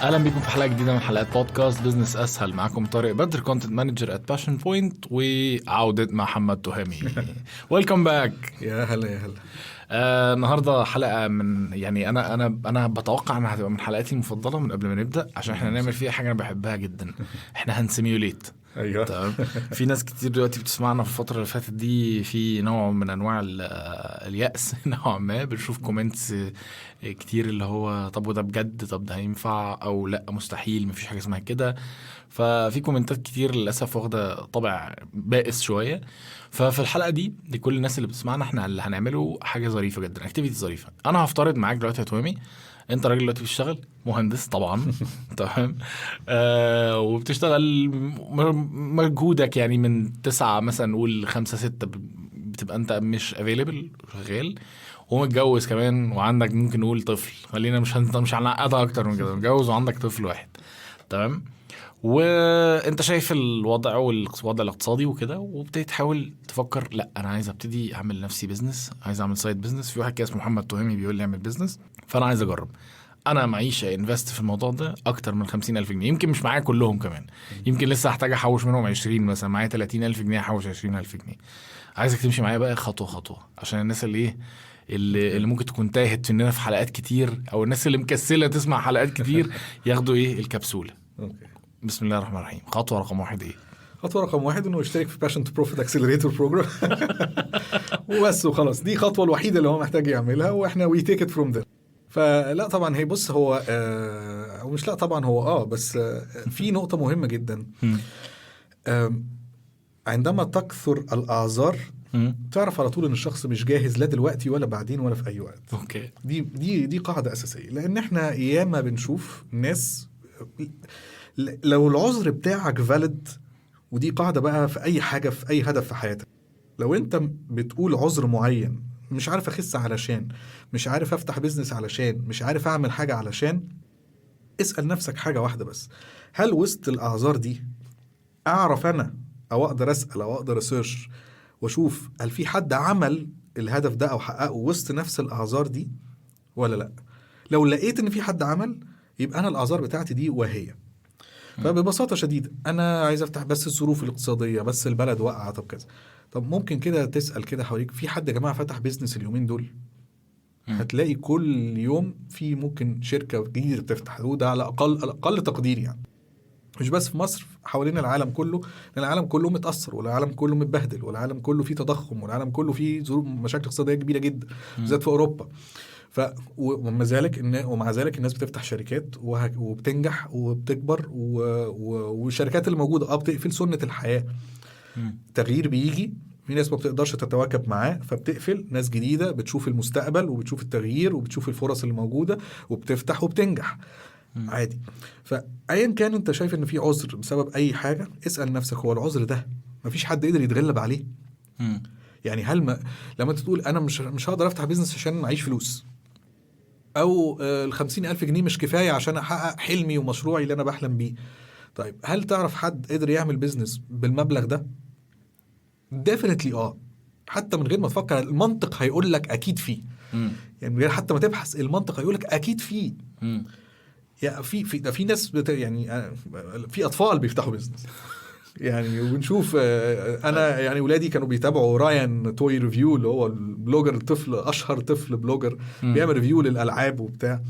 اهلا بيكم في حلقه جديده من حلقات بودكاست بزنس اسهل. معاكم طارق بدر، كونتنت مانجر ات باشن بوينت، وعوده محمد تهامي. ويلكم باك. يا هلا يا هلا. النهارده حلقه من يعني انا بتوقع انها هتبقى من حلقاتي المفضله من قبل ما نبدا، عشان احنا نعمل فيها حاجه انا بحبها جدا. احنا هنسيميوليت. ايوه تمام. في ناس كتير دلوقتي بتسمعنا في الفتره اللي فاتت دي في نوع من انواع اليأس نوعا ما. بنشوف كومنتس كتير اللي هو طب وده بجد، طب ده هينفع او لا، مستحيل، مفيش حاجه اسمها كده. ففي كومنتات كتير للاسف واخده طابع بائس شويه. ففي الحلقه دي لكل الناس اللي بتسمعنا، احنا اللي هنعمله حاجه ظريفه جدا، اكتيفيتي ظريفه. انا هفترض معاك دلوقتي يا توامي انت راجل دلوقتي بتشتغل مهندس طبعا. تمام. وبتشتغل مجهودك يعني من 9 مثلا نقول 5-6 بتبقى انت مش افيلبل شغال، ومتجوز كمان، وعندك ممكن نقول طفل. خلينا مش هنعقدها اكتر من كده، متجوز وعندك طفل واحد. تمام. وانت شايف الوضع والوضع الاقتصادي وكده، وبتبتدي تحاول تفكر لا انا عايز ابتدي اعمل لنفسي بزنس، عايز اعمل سايد بزنس. في واحد كده اسمه محمد تهامي بيقول لي اعمل بزنس، فانا عايز اجرب. انا معيش انفست في الموضوع ده اكتر من 50,000 جنيه، يمكن مش معايا كلهم كمان، يمكن لسه هحتاج احوش منهم 20. مثلا معايا 30,000 جنيه، احوش 20,000 جنيه. عايزك تمشي معايا بقى خطوه خطوه، عشان الناس اللي ايه اللي ممكن تكون تاهت مننا في حلقات كتير، او الناس اللي مكسله تسمع حلقات كتير ياخدوا ايه الكبسوله. اوكي. بسم الله الرحمن الرحيم. خطوه رقم 1 ايه؟ خطوه رقم 1 انه يشترك في باشن تو بروفيت اكسلريتور بروجرام. وبس وخلاص، دي الخطوه الوحيده اللي هو محتاج يعملها، واحنا وي تيك ات فروم ذير. فلا طبعا هي بص هو او مش لا طبعا هو بس في نقطه مهمه جدا. عندما تكثر الاعذار تعرف على طول ان الشخص مش جاهز، لا دلوقتي ولا بعدين ولا في اي وقت. اوكي. دي قاعده اساسيه، لان احنا ياما بنشوف ناس لو العذر بتاعك فاليد، ودي قاعده بقى في اي حاجه، في اي هدف في حياتك. لو انت بتقول عذر معين، مش عارف اخس علشان، مش عارف افتح بيزنس علشان، مش عارف اعمل حاجه علشان، اسال نفسك حاجه واحده بس: هل وسط الاعذار دي اعرف انا، او اقدر اسال، او اقدر اسيرش واشوف هل في حد عمل الهدف ده او حققه وسط نفس الاعذار دي ولا لا؟ لو لقيت ان في حد عمل، يبقى انا الاعذار بتاعتي دي وهي. فببساطه شديده انا عايز افتح، بس الظروف الاقتصاديه، بس البلد واقعه، طب كذا. طب ممكن كده تسال كده حواليك، في حد يا جماعه فتح بيزنس اليومين دول؟ هتلاقي كل يوم في ممكن شركه جديده بتفتح، وده على اقل تقدير يعني. مش بس في مصر، حوالين العالم كله، لأن العالم كله متأثر، والعالم كله متبهدل، والعالم كله فيه تضخم، والعالم كله فيه ظروف مشاكل اقتصادية كبيرة جدا، بالذات في أوروبا. ومع ذلك الناس بتفتح شركات وبتنجح وبتكبر، والشركات اللي موجودة بتقفل. سنة الحياة، تغيير بيجي، في ناس ما بتقدرش تتواكب معاه فبتقفل، ناس جديدة بتشوف المستقبل وبتشوف التغيير وبتشوف الفرص اللي موجودة وبتفتح وبتنجح عادي. فأيا كان انت شايف ان في عذر بسبب اي حاجة، اسأل نفسك هو العذر ده مفيش حد قدر يتغلب عليه؟ يعني هل لما تقول انا مش هقدر افتح بيزنس عشان معيش فلوس، او 50,000 جنيه مش كفاية عشان احقق حلمي ومشروعي اللي انا بحلم بيه، طيب هل تعرف حد قدر يعمل بيزنس بالمبلغ ده؟ definitely حتى من غير ما تفكر، المنطق هيقول لك اكيد فيه. يعني من غير حتى ما تبحث، المنطق هيقول لك اكيد فيه. يعني في ناس يعني في اطفال بيفتحوا بيزنس. يعني وبنشوف انا يعني ولادي كانوا بيتابعوا رايان توي ريفيو، اللي هو البلوجر الطفل، اشهر طفل بلوجر بيعمل ريفيو للالعاب وبتاع،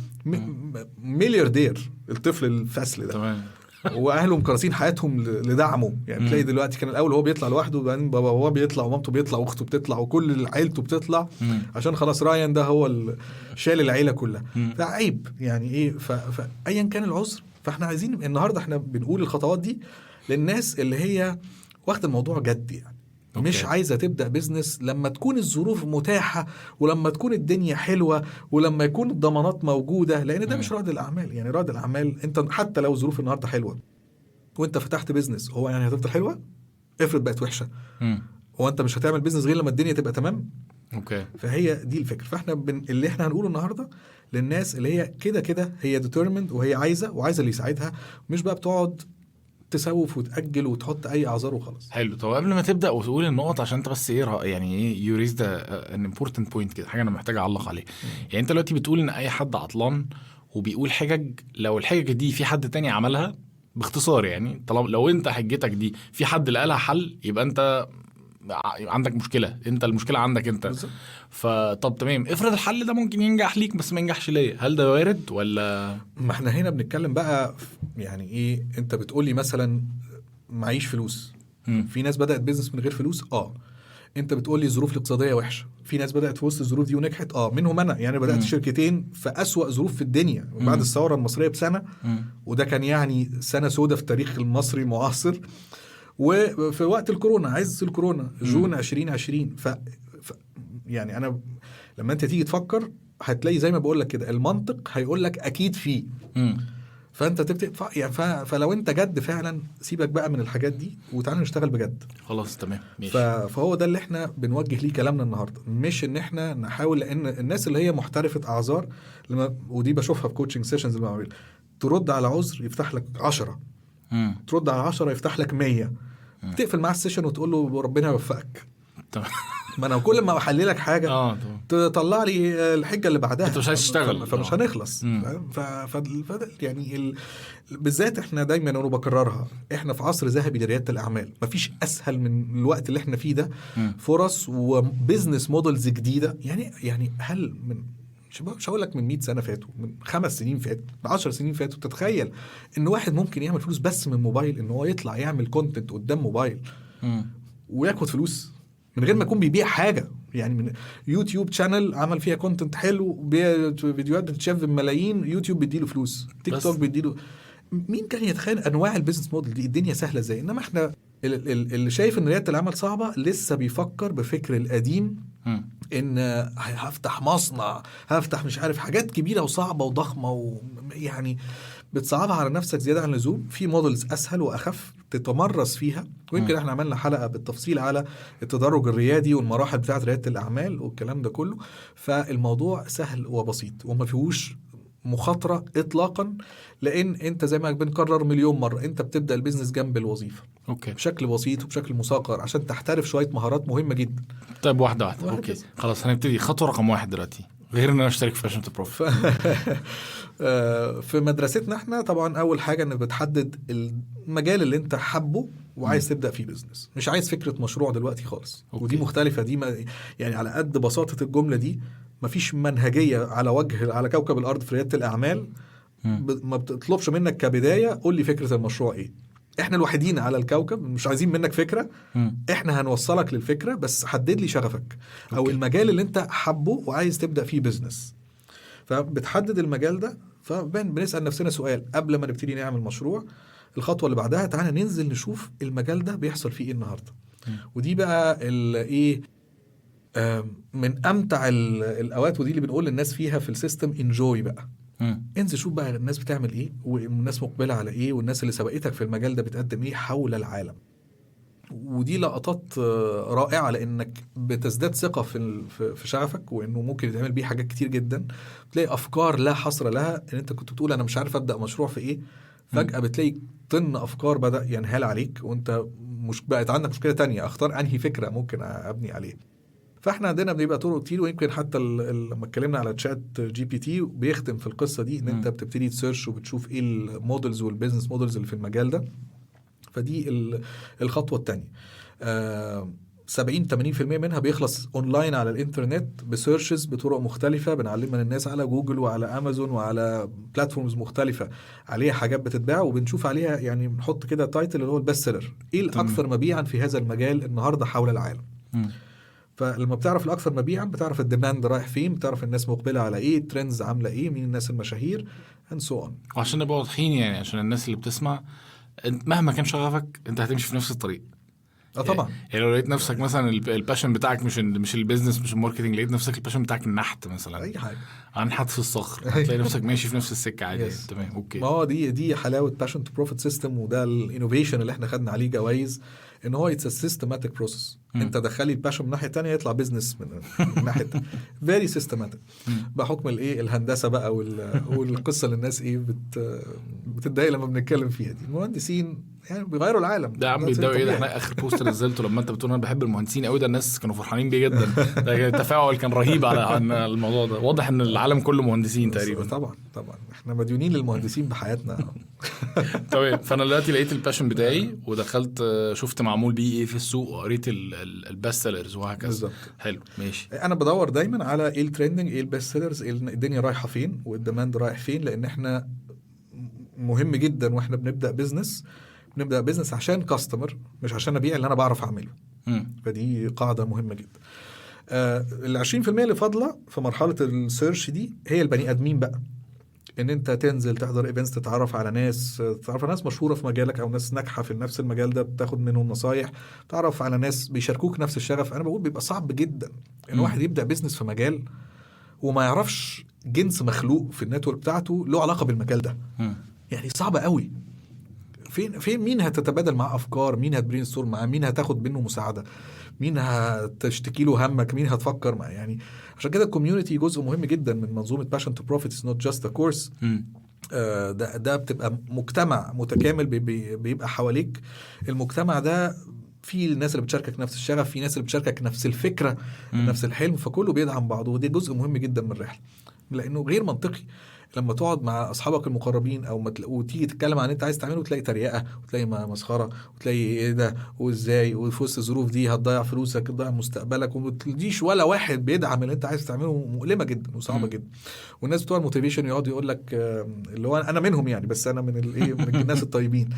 ملياردير الطفل الفاسل ده. تمام. واهله مكرسين حياتهم لدعمه. يعني تلاقي دلوقتي، كان الاول هو بيطلع لوحده، وبعدين بابا هو بيطلع، ومامته بيطلع، واخته بتطلع، وكل عيلته بتطلع، عشان خلاص رايان ده هو شال العيله كلها. فعيب يعني ايه. فايا كان العذر، فاحنا عايزين النهارده احنا بنقول الخطوات دي للناس اللي هي واخد الموضوع جد يعني. مش عايزة تبدأ بيزنس لما تكون الظروف متاحة، ولما تكون الدنيا حلوة، ولما يكون الضمانات موجودة، لأن ده مش رائد الأعمال. يعني رائد الأعمال أنت حتى لو ظروف النهاردة حلوة وأنت فتحت بيزنس، هو يعني هتفضل حلوة؟ افرض بقت وحشة، هو أنت مش هتعمل بيزنس غير لما الدنيا تبقى تمام؟ اوكي. فهي دي الفكرة. فاحنا اللي احنا هنقوله النهاردة للناس اللي هي كده هي determined، وهي عايزة اللي يساعدها، مش بقى بتقعد تسوف وتأجل وتحط أي أعذار وخلاص. حلو. طب قبل ما تبدأ وتقول النقط، عشان انت بس ايه يعني ايه يوريز ده ان امبورتنت بوينت كده، حاجة انا محتاج اعلق عليه. يعني انت دلوقتي بتقول ان اي حد عطلان وبيقول حجج، لو الحجج دي في حد تاني عملها باختصار يعني، طالما لو انت حجتك دي في حد لقى لها حل يبقى انت عندك مشكله، انت المشكله عندك انت بالظبط. فطب تمام، افرض الحل ده ممكن ينجح ليك بس ما ينجحش ليا، هل ده وارد ولا؟ ما احنا هنا بنتكلم بقى يعني ايه، انت بتقولي مثلا معيش فلوس. في ناس بدأت بيزنس من غير فلوس. انت بتقولي الظروف الاقتصاديه وحشه، في ناس بدأت في وسط الظروف دي ونجحت. منهم انا يعني بدأت شركتين في أسوأ ظروف في الدنيا بعد الثوره المصريه بسنه. وده كان يعني سنه سودة في تاريخ المصري المعاصر. وفي وقت الكورونا، عز الكورونا، جون 2020. يعني انا لما انت تيجي تفكر هتلاقي زي ما بقول لك كده، المنطق هيقول لك اكيد فيه. فانت تبتدي يعني فلو انت جد فعلا، سيبك بقى من الحاجات دي وتعالى نشتغل بجد. خلاص تمام ماشي. فهو ده اللي احنا بنوجه ليه كلامنا النهارده، مش ان احنا نحاول، لان الناس اللي هي محترفه اعذار ودي بشوفها في كوتشنج سيشنز اللي بعملها، ترد على عذر يفتح لك 10، ترد على 10 يفتح لك 100، تقفل معاه السيشن وتقول له ربنا يوفقك. تمام. ما انا كل ما احلل لك حاجه تطلع لي الحجه اللي بعدها، انت مش عايز تشتغل، فمش هنخلص. يعني بالذات احنا دايما انا بكررها، احنا في عصر ذهبي لرياده الاعمال، مفيش اسهل من الوقت اللي احنا فيه ده. فرص وبزنس مودلز جديده. يعني هل من مش هقول لك من 100 سنه فاتوا، من 5 سنين فاتوا، من 10 سنين فاتوا، تتخيل ان واحد ممكن يعمل فلوس بس من موبايل، ان هو يطلع يعمل كونتنت قدام موبايل وياخد فلوس من غير ما يكون بيبيع حاجه؟ يعني من يوتيوب شانل عمل فيها كونتنت حلو، فيديوهات بتتشاف بملايين، يوتيوب بيديله فلوس، تيك توك بيديله. مين كان يتخيل انواع البيزنس موديل دي؟ الدنيا سهله ازاي. انما احنا اللي شايف ان رياده العمل صعبه لسه بيفكر بفكر القديم، ان هفتح مصنع، هفتح مش عارف حاجات كبيره وصعبه وضخمه، يعني بتصعبها على نفسك زياده عن اللزوم. في موديلز اسهل واخف تتمرس فيها، ويمكن احنا عملنا حلقه بالتفصيل على التدرج الريادي والمراحل بتاعه رياده الاعمال والكلام ده كله. فالموضوع سهل وبسيط وما فيهوش مخاطره اطلاقا، لان انت زي ما بنكرر مليون مره، انت بتبدا البيزنس جنب الوظيفه بشكل بسيط وبشكل مساقر عشان تحترف شويه مهارات مهمه جدا. طيب واحده اوكي خلاص هنبتدي. خطوه رقم 1 دلوقتي، غير ان انا اشترك في Passion to Profit. في مدرستنا احنا طبعا اول حاجه انك بتحدد المجال اللي انت حبه وعايز تبدا فيه بيزنس، مش عايز فكره مشروع دلوقتي خالص. ودي مختلفه، دي يعني على قد بساطه الجمله دي، مفيش منهجيه على كوكب الارض في رياده الاعمال ما بتطلبش منك كبدايه قول لي فكره المشروع ايه. احنا الوحيدين على الكوكب مش عايزين منك فكره، احنا هنوصلك للفكره، بس حدد لي شغفك او المجال اللي انت حبه وعايز تبدا فيه بيزنس. فبتحدد المجال ده، فبنسال نفسنا سؤال قبل ما نبتدي نعمل مشروع. الخطوه اللي بعدها تعالى ننزل نشوف المجال ده بيحصل فيه ايه النهارده. ودي بقى ايه من امتع الاوقات، ودي اللي بنقول للناس فيها في السيستم انجوي بقى. انزل شوف بقى الناس بتعمل ايه، والناس مقبله على ايه، والناس اللي سبقتك في المجال ده بتقدم ايه حول العالم. ودي لقطات رائعه، لانك بتزداد ثقه في شغفك، وانه ممكن يتعمل بيه حاجات كتير جدا. بتلاقي افكار لا حصر لها، ان انت كنت بتقول انا مش عارف ابدا مشروع في ايه، فجاه بتلاقي طن افكار بدا ينهال عليك، وانت مش بقت عندك مشكله تانية، اختار انهي فكره ممكن ابني عليه. فاحنا عندنا بيبقى طرق كتير، ويمكن حتى لما اتكلمنا على تشات جي بي تي بيختم في القصه دي، ان انت بتبتدي تسيرش وبتشوف ايه المودلز والبيزنس مودلز اللي في المجال ده. فدي الخطوه الثانيه. 70-80% منها بيخلص اونلاين على الانترنت بسيرشز بطرق مختلفه، بنعلمها الناس على جوجل وعلى امازون وعلى بلاتفورمز مختلفه عليها حاجات بتتباع، وبنشوف عليها يعني بنحط كده تايتل اللي هو البست سيلر، ايه الاكثر مبيعا في هذا المجال النهارده حول العالم. فلما بتعرف الاكثر مبيعا بتعرف الديماند رايح فين، بتعرف الناس مقبله على ايه، الترندز عامله ايه، مين الناس المشاهير and so on. وعشان نبقى واضحين يعني، عشان الناس اللي بتسمع، مهما كان شغفك انت هتمشي في نفس الطريق. طبعا يعني لو لقيت نفسك مثلا الباشن بتاعك مش البيزنس مش الماركتنج، لقيت نفسك الباشن بتاعك النحت مثلا، اي حاجه هنحت في الصخر، هتلاقي نفسك ماشي في نفس السكه عادي. تمام اوكي. ما هو دي حلاوه Passion to Profit System، وده الانوفيشن اللي احنا خدنا عليه جوائز، ان هو اتس سيستماتيك بروسيس. انت دخلي الباشن من ناحيه تانية يطلع بيزنس من ناحيه فيري سيستماتيك، بحكم الهندسه بقى والقصه اللي الناس بتتضايق لما بنتكلم فيها دي. المهندسين يعني بيغيروا العالم. ده عم بيبداوا ايه ده؟ احنا اخر بوست نزلته لما انت بتقول انا بحب المهندسين قوي، ده الناس كانوا فرحانين بيه جدا. ده التفاعل كان رهيب عن الموضوع ده. واضح ان العالم كله مهندسين تقريبا. طبعا احنا مديونين للمهندسين بحياتنا. طيب فانا دلوقتي لقيت الباشن بتاعي ودخلت شفت معمول بيه ايه في السوق وقريت البست سيلرز وهكذا. بالظبط. حلو ماشي. انا بدور دايما على ايه الترندنج، ايه البست سيلرز، الدنيا رايحه فين والديماند رايح فين، لان احنا مهم جدا واحنا بنبدا بزنس عشان كاستمر، مش عشان ابيع اللي انا بعرف اعمله. فدي قاعده مهمه جدا. ال 20% اللي فاضله في مرحله السيرش دي هي البني ادمين بقى، ان انت تنزل تحضر ايفنتس، تتعرف على ناس مشهوره في مجالك او ناس ناجحه في نفس المجال ده، بتاخد منهم نصايح، تعرف على ناس بيشاركوك نفس الشغف. انا بقول بيبقى صعب جدا ان واحد يبدا بيزنس في مجال وما يعرفش جنس مخلوق في النتورك بتاعته له علاقه بالمجال ده. يعني صعبه قوي. فين مين هتتبادل معاه افكار، مين هتبرين ستورم معاه، مين هتاخد منه مساعده، مين هتشتكي له همك، مين هتفكر معاه. يعني عشان كده الكوميونتي جزء مهم جدا من منظومه باشن تو بروفيت، از نوت جاست ا كورس. ده بتبقى مجتمع متكامل بيبقى حواليك. المجتمع ده في الناس اللي بتشاركك نفس الشغف، في ناس اللي بتشاركك نفس الفكره، نفس الحلم، فكله بيدعم بعضه. ودي جزء مهم جدا من الرحله، لانه غير منطقي لما تقعد مع اصحابك المقربين او وتيجي تتكلم عن انت عايز تعمله وتلاقي تريقه وتلاقي مسخره وتلاقي ايه ده وازاي، وفي وسط الظروف دي هتضيع فلوسك، هتضيع مستقبلك، وما تديش ولا واحد بيدعم اللي انت عايز تعمله. مؤلمه جدا وصعبه جدا. والناس بتوع الموتيفيشن يقعد يقول لك اللي هو انا منهم يعني، بس انا من من الناس الطيبين،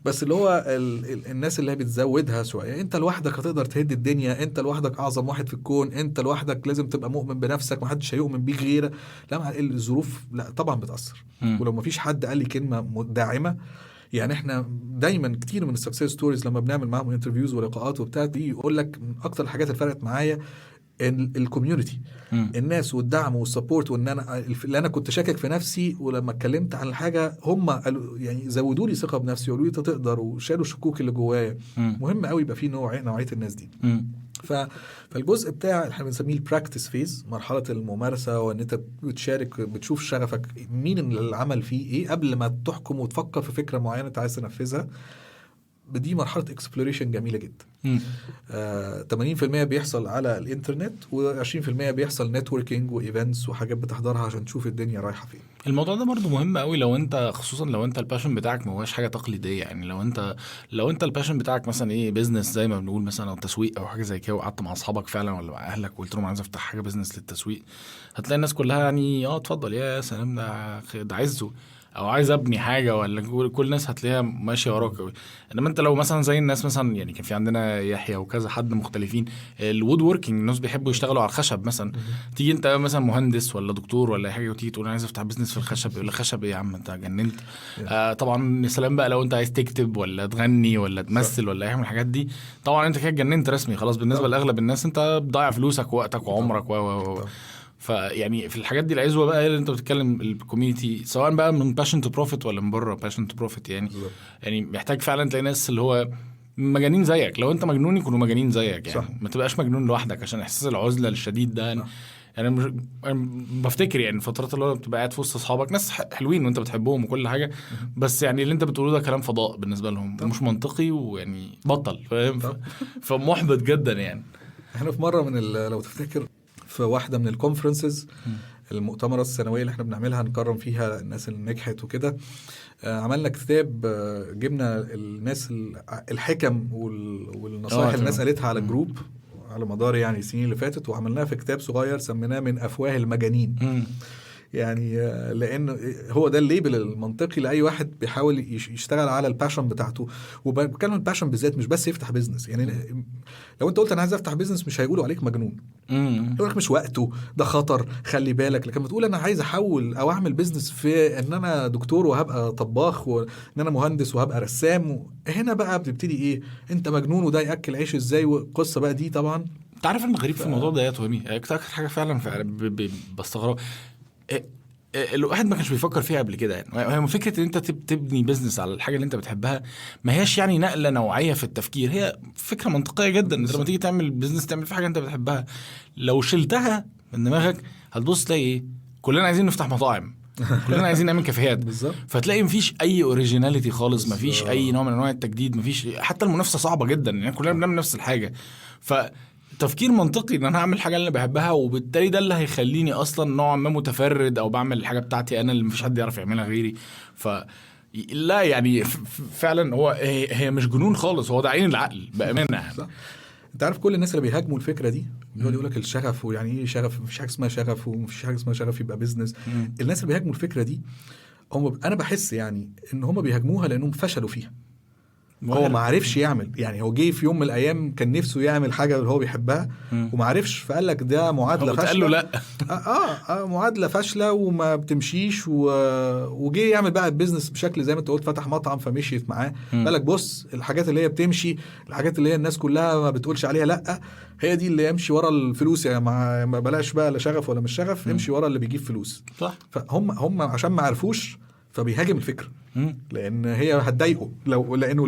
بس اللي هو الناس اللي هي بتزودها شويه. انت لوحدك هتقدر تهد الدنيا، انت لوحدك اعظم واحد في الكون، انت لوحدك لازم تبقى مؤمن بنفسك، محدش هيؤمن بيك غيرك. لا، مع الظروف لا طبعا بتأثر. ولو ما فيش حد قال لي كلمة داعمة، يعني احنا دايما كتير من السكسس ستوريز لما بنعمل معاهم انترفيوز ولقاءات وبتاع دي يقول لك من اكتر الحاجات اللي فرقت معايا الكوميونتي، الناس والدعم والسبورت، وان انا اللي انا كنت شاكك في نفسي ولما اتكلمت عن الحاجه هم يعني زودوا لي ثقه بنفسي وقالوا لي انت تقدر، وشالوا الشكوك اللي جوايا. مهم قوي يبقى في نوعيه الناس دي. فالجزء بتاع احنا بنسميه البراكتس فيز، مرحله الممارسه، وان انت بتشارك، بتشوف شغفك مين اللي عمل فيه ايه قبل ما تحكم وتفكر في فكره معينه انت عايز تنفذها. بدي مرحله اكسبلوريشن جميله جدا. 80% بيحصل على الانترنت، و20% بيحصل نتوركينج وايفنتس وحاجات بتحضرها عشان تشوف الدنيا رايحه فين. الموضوع ده برضو مهم قوي لو انت، خصوصا لو انت الباشن بتاعك ما هوش حاجه تقليديه. يعني لو انت الباشن بتاعك مثلا ايه بيزنس زي ما بنقول مثلا، او تسويق او حاجه زي كده، وقعدت مع اصحابك فعلا ولا مع اهلك وقلت لهم عايز افتح حاجه بيزنس للتسويق، هتلاقي الناس كلها يعني اتفضل يا سلام ده عايزه، او عايز ابني حاجه، ولا كل الناس هتلاقيها ماشيه وراك قوي. انما انت لو مثلا زي الناس مثلا، يعني كان في عندنا يحيى وكذا حد مختلفين، الوود ووركينج، الناس بيحبوا يشتغلوا على الخشب مثلا. تيجي انت مثلا مهندس ولا دكتور ولا حاجه وتيجي تقول انا عايز افتح بزنس في الخشب، يقول لك خشب ايه يا عم انت جننت؟ طبعا يا سلام بقى لو انت عايز تكتب ولا تغني ولا تمثل ولا اي حاجه من الحاجات دي، طبعا انت كده جننت رسمي خلاص. بالنسبه لاغلب الناس انت بتضيع فلوسك ووقتك وعمرك فيعني في الحاجات دي العزوه بقى اللي انت بتتكلم الكوميونتي، سواء بقى من باشن تو بروفيت ولا من بره باشن تو بروفيت. يعني محتاج فعلا تلاقي ناس اللي هو مجانين زيك. لو انت مجنون يكونوا مجانين زيك، يعني ما تبقاش مجنون لوحدك، عشان احساس العزله الشديد ده. يعني انا بفتكر يعني الفترات اللي هو بتبقى قاعد في وسط اصحابك، ناس حلوين وانت بتحبهم وكل حاجه، بس يعني اللي انت بتقوله ده كلام فضاء بالنسبه لهم، مش منطقي، ويعني بطل فاهم. فمحبط جدا يعني. احنا في مره من لو تفتكر في واحدة من الكونفرنسز، المؤتمرات السنوية اللي احنا بنعملها نكرم فيها الناس اللي نجحت وكده، عملنا كتاب، جبنا الناس الحكم والنصائح اللي الناس قالتها على الجروب على مدار يعني السنين اللي فاتت، وعملناها في كتاب صغير سميناه من أفواه المجانين. يعني لأن هو ده الليبل المنطقي لأي واحد بيحاول يشتغل على الباشن بتاعته. وبتكلم الباشن بالذات مش بس يفتح بيزنس. يعني لو انت قلت انا عايز افتح بيزنس مش هيقولوا عليك مجنون، يقول لك مش وقته، ده خطر، خلي بالك. لكن بتقول انا عايز احول او اعمل بيزنس في ان انا دكتور وهبقى طباخ، وان انا مهندس وهبقى رسام، هنا بقى بتبتدي ايه، انت مجنون وده ياكل عيش ازاي، والقصه بقى دي طبعا. انت عارف الغريب في الموضوع ده يا تومي، اكتر حاجه فعلا بستغرب، الواحد ما كانش بيفكر فيها قبل كده. يعني هي فكره ان انت تبني بزنس على الحاجه اللي انت بتحبها، ما هياش يعني نقله نوعيه في التفكير، هي فكره منطقيه جدا. انت لما تيجي تعمل بزنس تعمل في حاجه انت بتحبها، لو شلتها من دماغك هتبص تلاقي ايه، كلنا عايزين نفتح مطاعم، كلنا عايزين نعمل كافيهات. بالظبط. فتلاقي مفيش اي اوريجيناليتي خالص، مفيش اي نوع من انواع التجديد، مفيش حتى المنافسه صعبه جدا يعني كلنا بنعمل نفس الحاجه. فتفكير منطقي ان انا هعمل حاجه اللي بحبها، وبالتالي ده اللي هيخليني اصلا نوعا ما متفرد، او بعمل الحاجه بتاعتي انا اللي مفيش حد يعرف يعملها غيري. لا يعني فعلا هو هي مش جنون خالص، هو ده عين العقل بامانه يعني. صح. انت عارف كل الناس اللي بيهاجموا الفكره دي يقول لك الشغف، ويعني ايه شغف، مفيش حاجه اسمها شغف، ومفيش حاجه اسمها شغف يبقى بيزنس. الناس اللي بيهاجموا الفكره دي هم، انا بحس يعني ان هم بيهاجموها لانهم فشلوا فيها. هو ما عرفش يعمل، يعني هو جه في يوم من الايام كان نفسه يعمل حاجه اللي هو بيحبها وما عرفش، فقال لك ده معادله فاشله. قال له لا. معادله فاشله وما بتمشيش، وجه يعمل بقى البيزنس بشكل زي ما انت قلت، فتح مطعم فمشيت معاه. قال لك بص، الحاجات اللي هي بتمشي، الحاجات اللي هي الناس كلها ما بتقولش عليها لا، هي دي اللي يمشي ورا الفلوس. يعني ما بلاش بقى لا شغف ولا مش شغف، امشي ورا اللي بيجيب فلوس. صح. فهم عشان ما عرفوش فبيهاجم الفكره، لان هي هتضايقه، لانه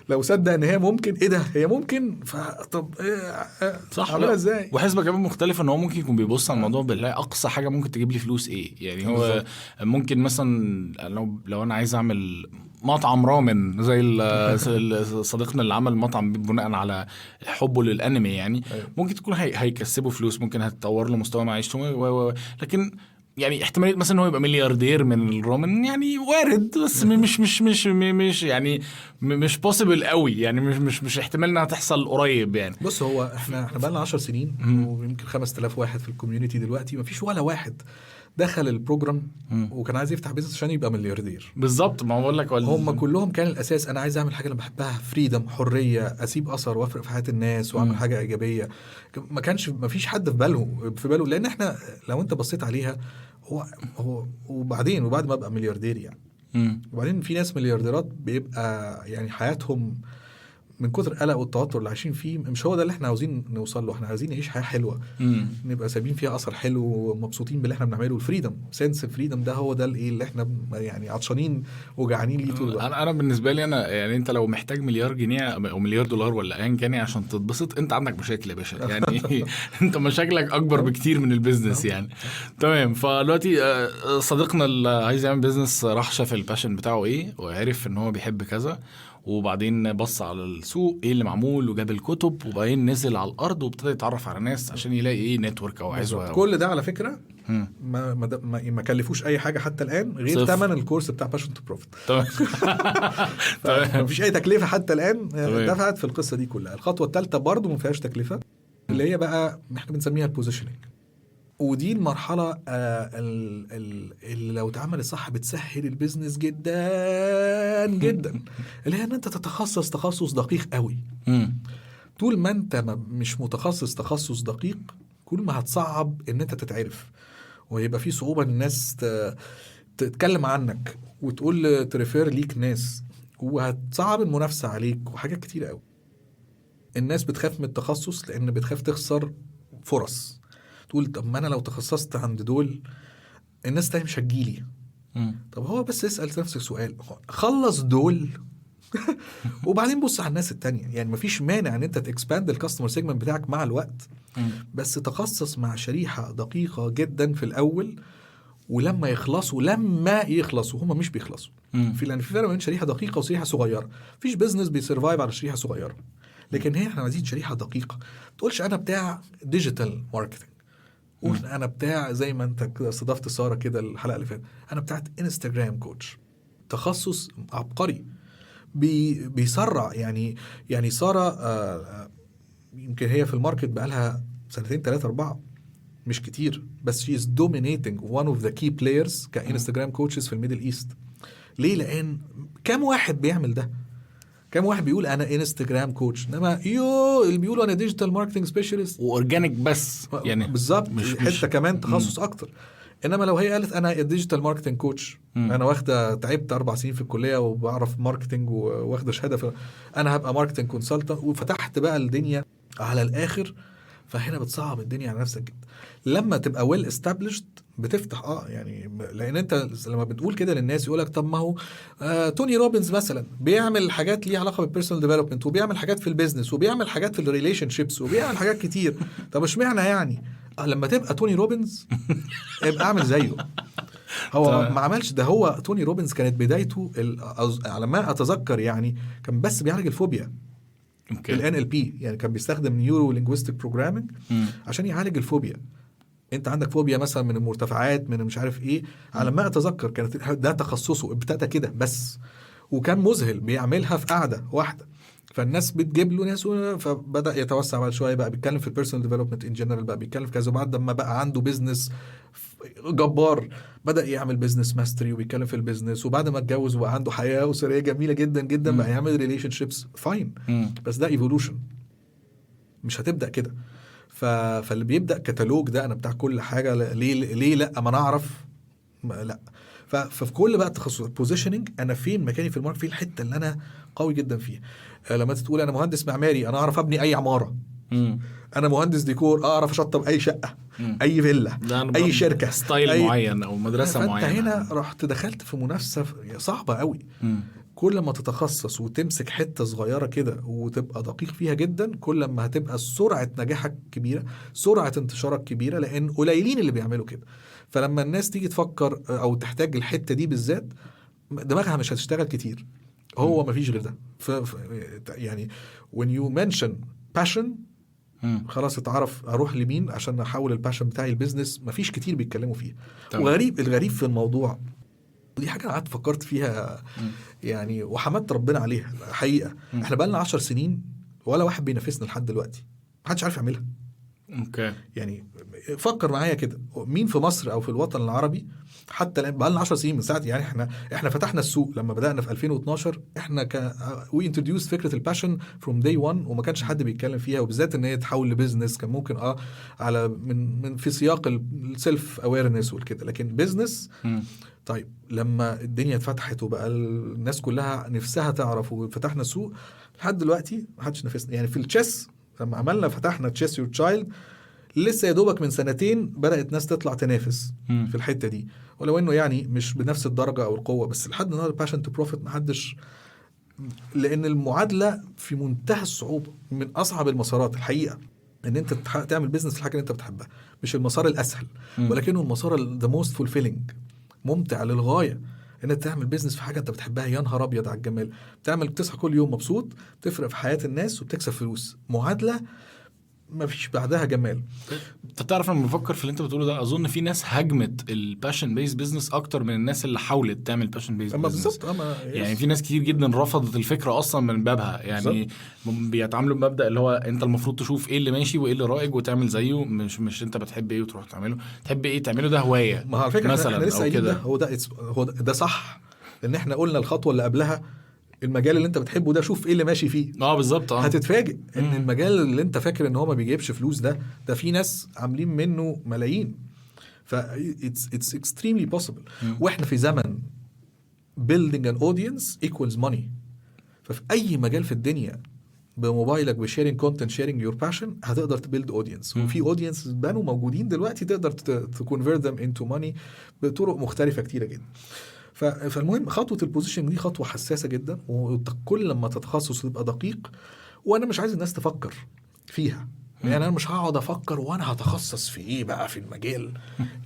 لو صدق ان هي ممكن، ايه ده هي ممكن، طب صح عملها ازاي؟ وحسبه كمان مختلفه، ان هو ممكن يكون بيبص على الموضوع بالله اقصى حاجه ممكن تجيب لي فلوس ايه يعني. هو بالزبط. ممكن مثلا لو انا عايز اعمل مطعم رامن زي صديقنا اللي عمل مطعم بناء على حبه للانمي يعني، ممكن تكون هيكسبه فلوس، ممكن هتطور له مستوى معيشته، لكن يعني احتماليه مثلا انه يبقى ملياردير من الرامن يعني وارد، بس مش يعني مش possible قوي يعني، مش احتمال انها تحصل قريب يعني. بص، هو احنا بقى لنا 10 سنين ويمكن 5000 واحد في الكوميونتي دلوقتي، مفيش ولا واحد دخل البروجرام وكان عايز يفتح بيزنس عشان يبقى ملياردير. بالظبط، ما بقول لك هم كلهم كان الاساس انا عايز اعمل حاجه انا بحبها، فريدم، حريه، اسيب اثر وافرق في حياه الناس واعمل حاجه ايجابيه. ما فيش حد في باله، لان احنا لو انت بصيت عليها هو وبعد ما ابقى ملياردير يعني. وبعدين في ناس مليارديرات بيبقى يعني حياتهم من كتر القلق والتوتر اللي عايشين فيه مش هو ده اللي احنا عاوزين نوصل له. احنا عايزين نعيش حياه حلوه، نبقى سايبين فيها اثر حلو ومبسوطين باللي احنا بنعمله. الفريدم، سنس الفريدم ده هو ده اللي احنا يعني عطشانين وجعانين ليه طول الوقت. انا بالنسبه لي انا يعني، انت لو محتاج مليار جنيه او مليار دولار ولا ايا كان عشان تتبسط، انت عندك مشاكل يا باشا يعني. انت مشاكلك اكبر بكتير من البيزنس يعني. تمام. فدلوقتي صديقنا اللي عايز يعمل بيزنس راح شاف الباشن بتاعه ايه، وعرف ان هو بيحب كذا، وبعدين بص على السوق ايه اللي معمول، وجاب الكتب، وبعدين نزل على الارض وابتدى يتعرف على ناس عشان يلاقي ايه نتورك او عزوه. كل ده على فكره ما كلفوش اي حاجه حتى الان غير ثمن الكورس بتاع باشن تو بروفيت. تمام. مفيش اي تكلفه حتى الان دفعت في القصه دي كلها. الخطوه الثالثه برضو ما فيهاش تكلفه، اللي هي بقى احنا بنسميها البوزيشننج، ودي المرحله اللي لو اتعملت صح بتسهل البيزنس جدا جدا، اللي هي ان انت تتخصص تخصص دقيق قوي. طول ما انت مش متخصص تخصص دقيق، كل ما هتصعب ان انت تتعرف، ويبقى في صعوبه ان الناس تتكلم عنك وتقول تريفير ليك ناس، وهتصعب المنافسه عليك وحاجات كتير قوي. الناس بتخاف من التخصص لان بتخاف تخسر فرص. تقول طب ما انا لو تخصصت عند دول الناس تاني مش هتجيلي. طب هو بس اسأل نفسك سؤال، خلص دول وبعدين بص على الناس التانية. يعني مفيش مانع ان انت تكسباند الكاستمر سيجمنت بتاعك مع الوقت، بس تخصص مع شريحة دقيقة جدا في الاول، ولما يخلصوا هم مش بيخلصوا. لان في فرق بين شريحة دقيقة وشريحة صغيرة. مفيش بيزنس بيسرفايف على شريحة صغيرة، لكن احنا عايزين شريحة دقيقة. تقولش انا بتاع ديجيتال ماركتنج، قول انا بتاع زي ما انت كده استضفت سارة كده الحلقة اللي فاتت، انا بتاعت انستجرام كوتش. تخصص عبقري بيسرع يعني سارة يمكن هي في الماركت بقالها 2 3 4 مش كتير، بس she is dominating one of the key players كإنستجرام كوتشز في الميدل ايست. ليه؟ لان كم واحد بيعمل ده؟ كم واحد بيقول انا انستجرام كوتش؟ انما اللي بيقولوا انا ديجيتال ماركتنج سبيشالست واورجانيك بس يعني بالظبط، حته كمان تخصص اكتر. انما لو هي قالت انا ديجيتال ماركتنج كوتش، انا واخده تعبت 4 سنين في الكليه وبعرف ماركتنج واخده شهاده، انا هبقى ماركتنج كونسلتنت، وفتحت بقى الدنيا على الاخر، فهنا بتصعب الدنيا على نفسك جدا. لما تبقى ويل استابليشد بتفتح يعني، لان انت لما بتقول كده للناس يقولك طب ما هو توني روبنز مثلا بيعمل حاجات ليها علاقه بالبيرسونال ديفلوبمنت، وبيعمل حاجات في البيزنس، وبيعمل حاجات في الريليشن شيبس، وبيعمل حاجات كتير. طب اشمعنى يعني لما تبقى توني روبنز ابقى اعمل زيه؟ هو ما عملش ده. هو توني روبنز كانت بدايته على ما اتذكر يعني كان بس بيعالج الفوبيا، ال NLP، يعني كان بيستخدم نيورو لينجويستيك بروجرامينج عشان يعالج الفوبيا. انت عندك فوبيا مثلا من المرتفعات، من مش عارف ايه، على ما اتذكر كانت ده تخصصه، ابتدى كده بس، وكان مذهل بيعملها في قعده واحده، فالناس بتجيب له ناس، فبدا يتوسع بعد شويه، بقى بيتكلم في البيرسونال ديفلوبمنت ان جنرال، بقى بيتكلم في كذا. بعد ما بقى عنده بيزنس جبار بدا يعمل بيزنس ماستري وبيتكلم في البيزنس، وبعد ما اتجوز وبقى عنده حياه اسريه جميله جدا جدا بقى يعمل ريليشن شيبس فاين. بس ده ايفولوشن، مش هتبدا كده. فاللي بيبدا كتالوج ده انا بتاع كل حاجه، ليه لا ما نعرف لا. ففي كل بقى التخصص بوزيشننج، انا فين مكاني في الماركت، في الحته اللي انا قوي جدا فيها. لما تقول انا مهندس معماري انا اعرف ابني اي عماره، انا مهندس ديكور اعرف اشطب اي شقه، اي فيلا، اي شركه، ستايل معين او مدرسه معينه. فانت هنا رحت دخلت في منافسه صعبه قوي. كل ما تتخصص وتمسك حته صغيره كده وتبقى دقيق فيها جدا، كل ما هتبقى سرعه نجاحك كبيره، سرعه انتشارك كبيره، لان قليلين اللي بيعملوا كده. فلما الناس تيجي تفكر او تحتاج الحته دي بالذات، دماغها مش هتشتغل كتير، هو مفيش غير ده. يعني when you mention passion خلاص اتعرف اروح لمين عشان احول الباشن بتاعي البيزنس. مفيش كتير بيتكلموا فيه. الغريب في الموضوع ودي حاجه انا قعدت فكرت فيها يعني، وحمدت ربنا عليها حقيقه. احنا بقالنا 10 سنين ولا واحد بينافسنا لحد دلوقتي، محدش عارف يعملها. يعني فكر معايا كده، مين في مصر او في الوطن العربي حتى الان بقالنا 10 سنين من ساعه، يعني احنا فتحنا السوق لما بدانا في 2012. احنا وي انتروديوس فكره الباشن فروم داي 1، وما كانش حد بيتكلم فيها، وبالذات ان هي تحول لبزنس. كان ممكن على من في سياق السيلف اويرنس والكده، لكن بزنس. طيب لما الدنيا اتفتحت وبقى الناس كلها نفسها تعرف وفتحنا السوق، لحد دلوقتي ما حدش نافسنا. يعني في التشيس لما عملنا فتحنا تشيس يور تشايلد، لسه يا دوبك من سنتين بدأت ناس تطلع تنافس في الحتة دي، ولو انه يعني مش بنفس الدرجة او القوة، بس لحد النهارده باشن تو بروفيت ما حدش، لان المعادلة في منتهى الصعوبة، من اصعب المسارات الحقيقة ان انت تعمل بيزنس في الحاجة اللي انت بتحبها. مش المسار الاسهل، ولكنه المسار the most fulfilling، ممتع للغاية. انك تعمل بيزنس في حاجة انت بتحبها، يا نهار ابيض على الجمال. تصحى كل يوم مبسوط، تفرق في حياة الناس وبتكسب فلوس. معادلة ما فيش بعدها جمال. انت تعرف لما بفكر في اللي انت بتقوله ده، اظن في ناس هجمت الباشن بيس بيزنس اكتر من الناس اللي حاولت تعمل باشن بيس بيزنس. يعني في ناس كتير جدا رفضت الفكره اصلا من بابها. يعني بيتعاملوا بمبدا اللي هو انت المفروض تشوف ايه اللي ماشي وايه اللي رائج وتعمل زيه، مش انت بتحب ايه وتروح تعمله، تحب ايه تعمله، ده هوايه. ما على فكره مثلا احنا لسه كده، هو ده صح، لان احنا قلنا الخطوه اللي قبلها المجال اللي انت بتحبه ده شوف ايه اللي ماشي فيه. بالظبط. هتتفاجئ ان المجال اللي انت فاكر ان هو ما بيجيبش فلوس ده في ناس عاملين منه ملايين. ف it's extremely possible. واحنا في زمن building an audience equals money. ففي اي مجال في الدنيا بموبايلك بشيرنج كونتنت، شيرنج يور باشن، هتقدر تبيلد اودينس. وفي اودينس بانوا موجودين دلوقتي تقدر تكونفيرت ذم انتو ماني بطرق مختلفه كتيره جدا. فالمهم خطوه البوزيشن دي خطوه حساسه جدا، وكل لما تتخصص تبقى دقيق. وانا مش عايز الناس تفكر فيها، يعني انا مش هقعد افكر وانا هتخصص في ايه بقى في المجال.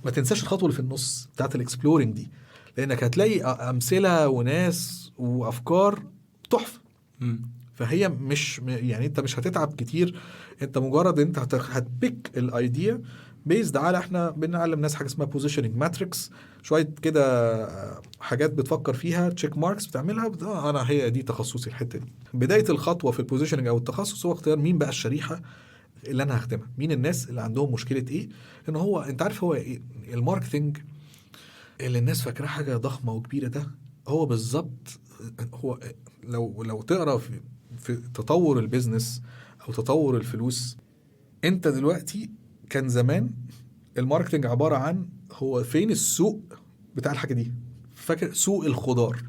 ما تنساش الخطوه اللي في النص بتاعت الاكسبلورنج دي، لانك هتلاقي امثله وناس وافكار تحفه. فهي مش يعني انت مش هتتعب كتير، انت مجرد انت هتبيك الايديا بيزد على، احنا بنعلم ناس حاجه اسمها بوزيشننج ماتريكس، شويه كده حاجات بتفكر فيها، تشيك ماركس بتعملها، انا هي دي تخصصي الحته دي. بدايه الخطوه في البوزيشننج او التخصص هو اختيار مين بقى الشريحه اللي انا هخدمها، مين الناس اللي عندهم مشكله ايه. ان هو انت عارف هو إيه؟ الماركتنج اللي الناس فاكراه حاجه ضخمه وكبيره، ده هو بالظبط. هو لو تقرا في تطور البيزنس او تطور الفلوس، انت دلوقتي كان زمان الماركتنج عبارة عن هو فين السوق بتاع الحاجة دي. فاكر سوق الخضار،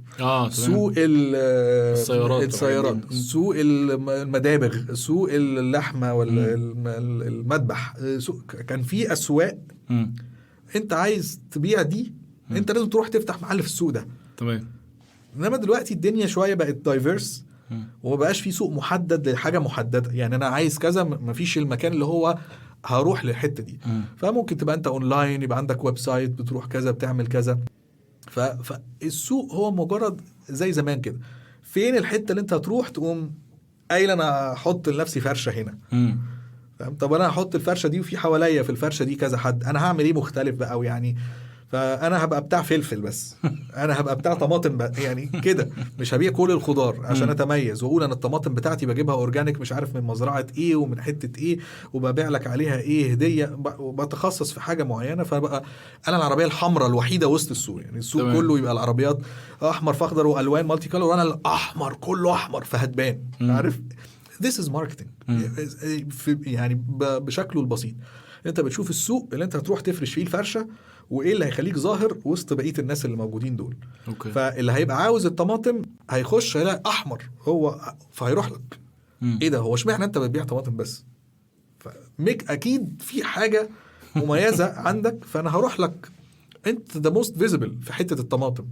سوق السيارات، سوق المدابغ، سوق اللحمة ولا المذبح، كان في أسواق. انت عايز تبيع دي، انت لازم تروح تفتح محل في السوق ده. تمام. انما دلوقتي الدنيا شوية بقت دايفيرس، وما بقاش في سوق محدد لحاجة محددة. يعني انا عايز كذا، ما فيش المكان اللي هو هروح للحتة دي. فممكن تبقى انت اونلاين، يبقى عندك ويب سايت بتروح كذا بتعمل كذا. فالسوق هو مجرد زي زمان كده، فين الحته اللي انت هتروح تقوم قايل انا هحط لنفسي فرشه هنا. فاهم؟ طب انا هحط الفرشه دي وفي حواليا في الفرشه دي كذا حد، انا هعمل ايه مختلف بقى؟ او يعني فانا هبقى بتاع فلفل بس، انا هبقى بتاع طماطم بقى يعني كده، مش هبيع كل الخضار عشان اتميز واقول انا الطماطم بتاعتي بجيبها اورجانيك مش عارف من مزرعه ايه ومن حته ايه وببيع لك عليها ايه هديه، وبتخصص في حاجه معينه. فبقى انا العربيه الحمراء الوحيده وسط السوق، يعني السوق تمام. كله يبقى العربيات احمر فاخضر والوان مالتي كولر وانا الاحمر كله احمر، فهتبان. عارف This is marketing. يعني بشكله البسيط انت بتشوف السوق اللي انت هتروح تفرش فيه الفرشه وايه اللي هيخليك ظاهر وسط بقيه الناس اللي موجودين دول. أوكي. فاللي هيبقى عاوز الطماطم هيخش هيلاقي احمر هو، فهيروح لك. ايه ده؟ هو اشمعنى انت بتبيع طماطم بس؟ فميك اكيد في حاجه مميزه عندك، فانا هروح لك انت ذا موست فيزبل في حته الطماطم.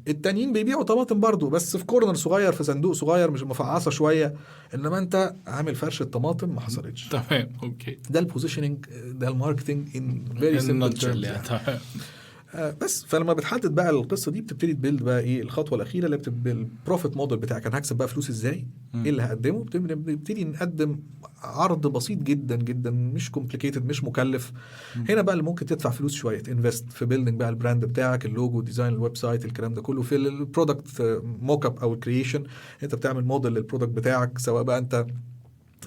التانيين بيبيعوا طماطم برضو بس في كورنر صغير في صندوق صغير مش مفعصه شويه، انما انت عامل فرشه طماطم ما حصلتش. تمام. اوكي. ده البوزيشننج، ده الماركتنج ان فيري سمبل تيرمز. تمام. بس فلما بتحدد بقى القصه دي بتبتدي تبيلد بقى ايه الخطوه الاخيره اللي بتبقى البروفيت موديل بتاعك. انا هكسب بقى فلوس ازاي؟ ايه اللي هقدمه؟ بنبتدي نقدم عرض بسيط جدا جدا مش كومبليكيتد مش مكلف. هنا بقى اللي ممكن تدفع فلوس شويه، انفست في بيلدينج بقى البراند بتاعك، اللوجو، ديزاين الويب سايت، الكلام ده كله، في البرودكت موك اب او الكرييشن. انت بتعمل موديل للبرودكت بتاعك، سواء بقى انت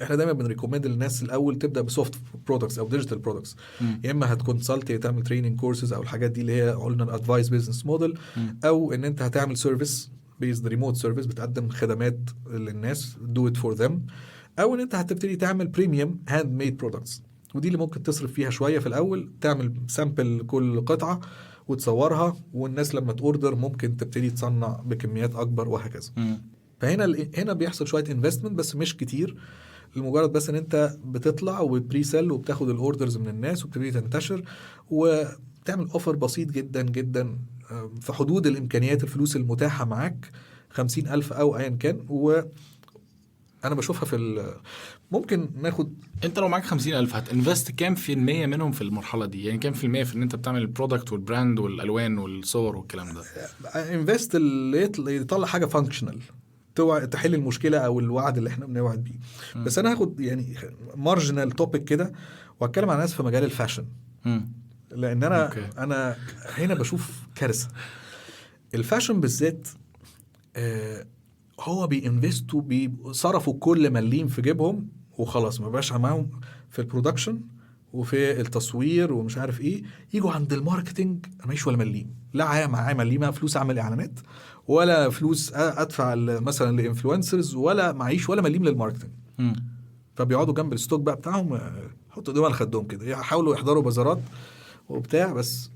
احنا دايما بنريكومند للناس الاول تبدا بسوفت برودكتس او ديجيتال برودكتس، يا اما هتكونسلت تعمل تريننج كورسز او الحاجات دي اللي هي قلنا الادفايس بزنس موديل، او ان انت هتعمل سيرفيس بيزد ريموت سيرفيس بتقدم خدمات للناس دو ات فور ذم، او ان انت هتبتدي تعمل بريميوم هاند ميد برودكتس، ودي اللي ممكن تصرف فيها شويه في الاول، تعمل سامبل كل قطعه وتصورها، والناس لما تاوردر ممكن تبتدي تصنع بكميات اكبر وهكذا. فهنا بيحصل شويه انفستمنت بس مش كتير، لمجرد بس ان انت بتطلع وبريسل وبتاخد الاوردرز من الناس وبتبتدي تنتشر وتعمل اوفر بسيط جدا جدا في حدود الامكانيات الفلوس المتاحه معاك، 50,000 او ايا كان. وانا بشوفها في ممكن ناخد، انت لو معاك 50,000 هتنفست كام في المية منهم في المرحله دي؟ يعني كام في المية في ان انت بتعمل البرودكت والبراند والالوان والصور والكلام ده؟ انفست اللي يطلع حاجه فانكشنال تحل المشكله او الوعد اللي احنا بنوعد بيه. بس انا هاخد يعني مارجنال توبيك كده واتكلم عن ناس في مجال الفاشن، لان انا هنا بشوف كارثه. الفاشن بالذات هو بينفستوا بيصرفوا كل مليم في جيبهم وخلاص، ما بقاش معاهم في البرودكشن وفي التصوير ومش عارف ايه. يجوا عند الماركتينج مايش ولا مليم، لا معايا مليمه فلوس اعمل اعلانات ولا فلوس ادفع مثلا لانفلونسرز ولا معيش ولا مليم للماركتينج. فبيقعدوا جنب الستوك بقى بتاعهم يحطوا ايديهم على خدهم كده، يحاولوا يحضروا بازارات وبتاع، بس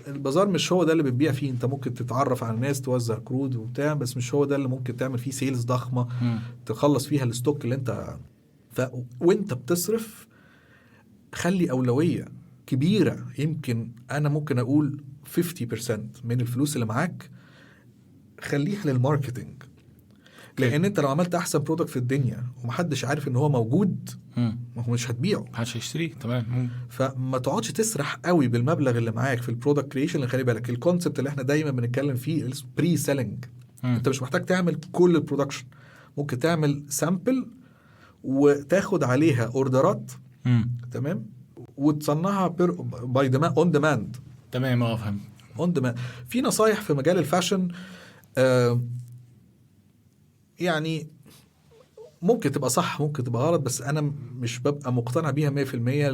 البازار مش هو ده اللي بتبيع فيه. انت ممكن تتعرف على الناس توزع كرود وبتاع، بس مش هو ده اللي ممكن تعمل فيه سيلز ضخمه تخلص فيها الستوك اللي انت وانت بتصرف خلي أولوية كبيرة. يمكن أنا ممكن أقول 50% من الفلوس اللي معاك خليها للماركتينج، لأن أنت لو عملت أحسن برودكت في الدنيا ومحدش عارف إن هو موجود ما هو مش هتبيعه، محدش هيشتريه. تمام. فما تقعدش تسرح قوي بالمبلغ اللي معاك في البرودكت كريشن. اللي خلي بالك الكونسبت اللي احنا دايما بنتكلم فيه بري سيلينج. أنت مش محتاج تعمل كل البرودكشن، ممكن تعمل سامبل وتاخد عليها اوردرات تمام وتصنعها باي ديماند اون ديماند. تمام. فهمت. اون ديماند. في نصايح في مجال الفاشن يعني ممكن تبقى صح ممكن تبقى غلط، بس انا مش ببقى مقتنع بيها 100%.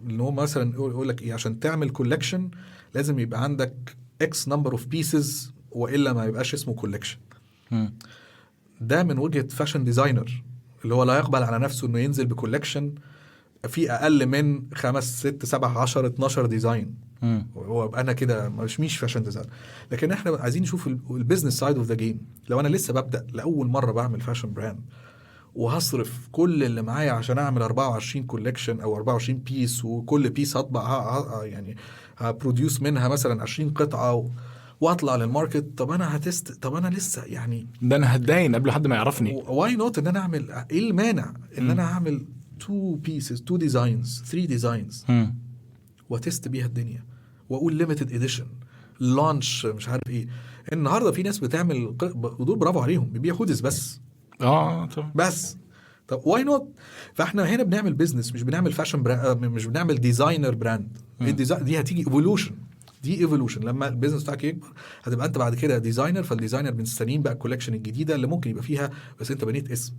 اللي هو مثلا يقول لك ايه، عشان تعمل كولكشن لازم يبقى عندك اكس نمبر اوف بيسز والا ما يبقاش اسمه كولكشن. ده من وجهة فاشن ديزاينر اللي هو لا يقبل على نفسه انه ينزل بكولكشن في اقل من 5 6 7 10 12 ديزاين. هو انا كده مش فاشن ديزاين. لكن احنا عايزين نشوف البيزنس سايد اوف ذا جيم. لو انا لسه ببدا لاول مره بعمل فاشن براند وهصرف كل اللي معايا عشان اعمل 24 كولكشن او 24 بيس، وكل بيس هطبع يعني هبروديوس منها مثلا 20 قطعه واطلع للماركت، طب انا طب انا لسه يعني ده انا هتدين قبل حد ما يعرفني. واي نوت ان انا اعمل ايه المانع ان انا اعمل 2 pieces 2 designs 3 designs وتست بيها الدنيا واقول limited edition لانش مش عارف ايه. النهارده في ناس بتعمل ودول برافو عليهم بيبيع هودز بس طبعا. بس. طب واي نوت؟ فاحنا هنا بنعمل بيزنس، مش بنعمل فاشن مش بنعمل ديزاينر براند. الديزاين دي هتيجي ايفولوشن، دي ايفولوشن. لما البيزنس بتاعك يكبر هتبقى انت بعد كده ديزاينر، فالديزاينر مستنيين بقى الكولكشن الجديده اللي ممكن يبقى فيها بس انت بنيت اسم.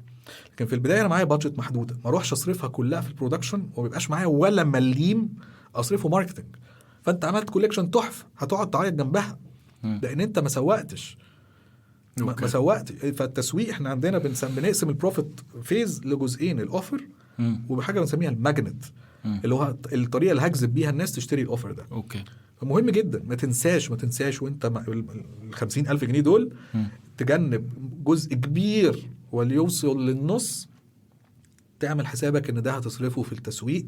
لكن في البدايه انا معايا بادجت محدوده، ما اروحش اصرفها كلها في البرودكشن وما بيبقاش معايا ولا مليم اصرفه ماركتنج. فانت عملت كولكشن تحفه هتقعد تعيط جنبها لان انت ما سوقتش. ما سوقت. فالتسويق احنا عندنا بنقسم البروفيت فيز لجزئين، الاوفر وبحاجه بنسميها الماجنت اللي هو الطريقه اللي هجذب بيها الناس تشتري الاوفر ده. فمهم جدا ما تنساش وانت ال 50,000 جنيه دول تجنب جزء كبير وليوصل للنص، تعمل حسابك ان ده هتصرفه في التسويق.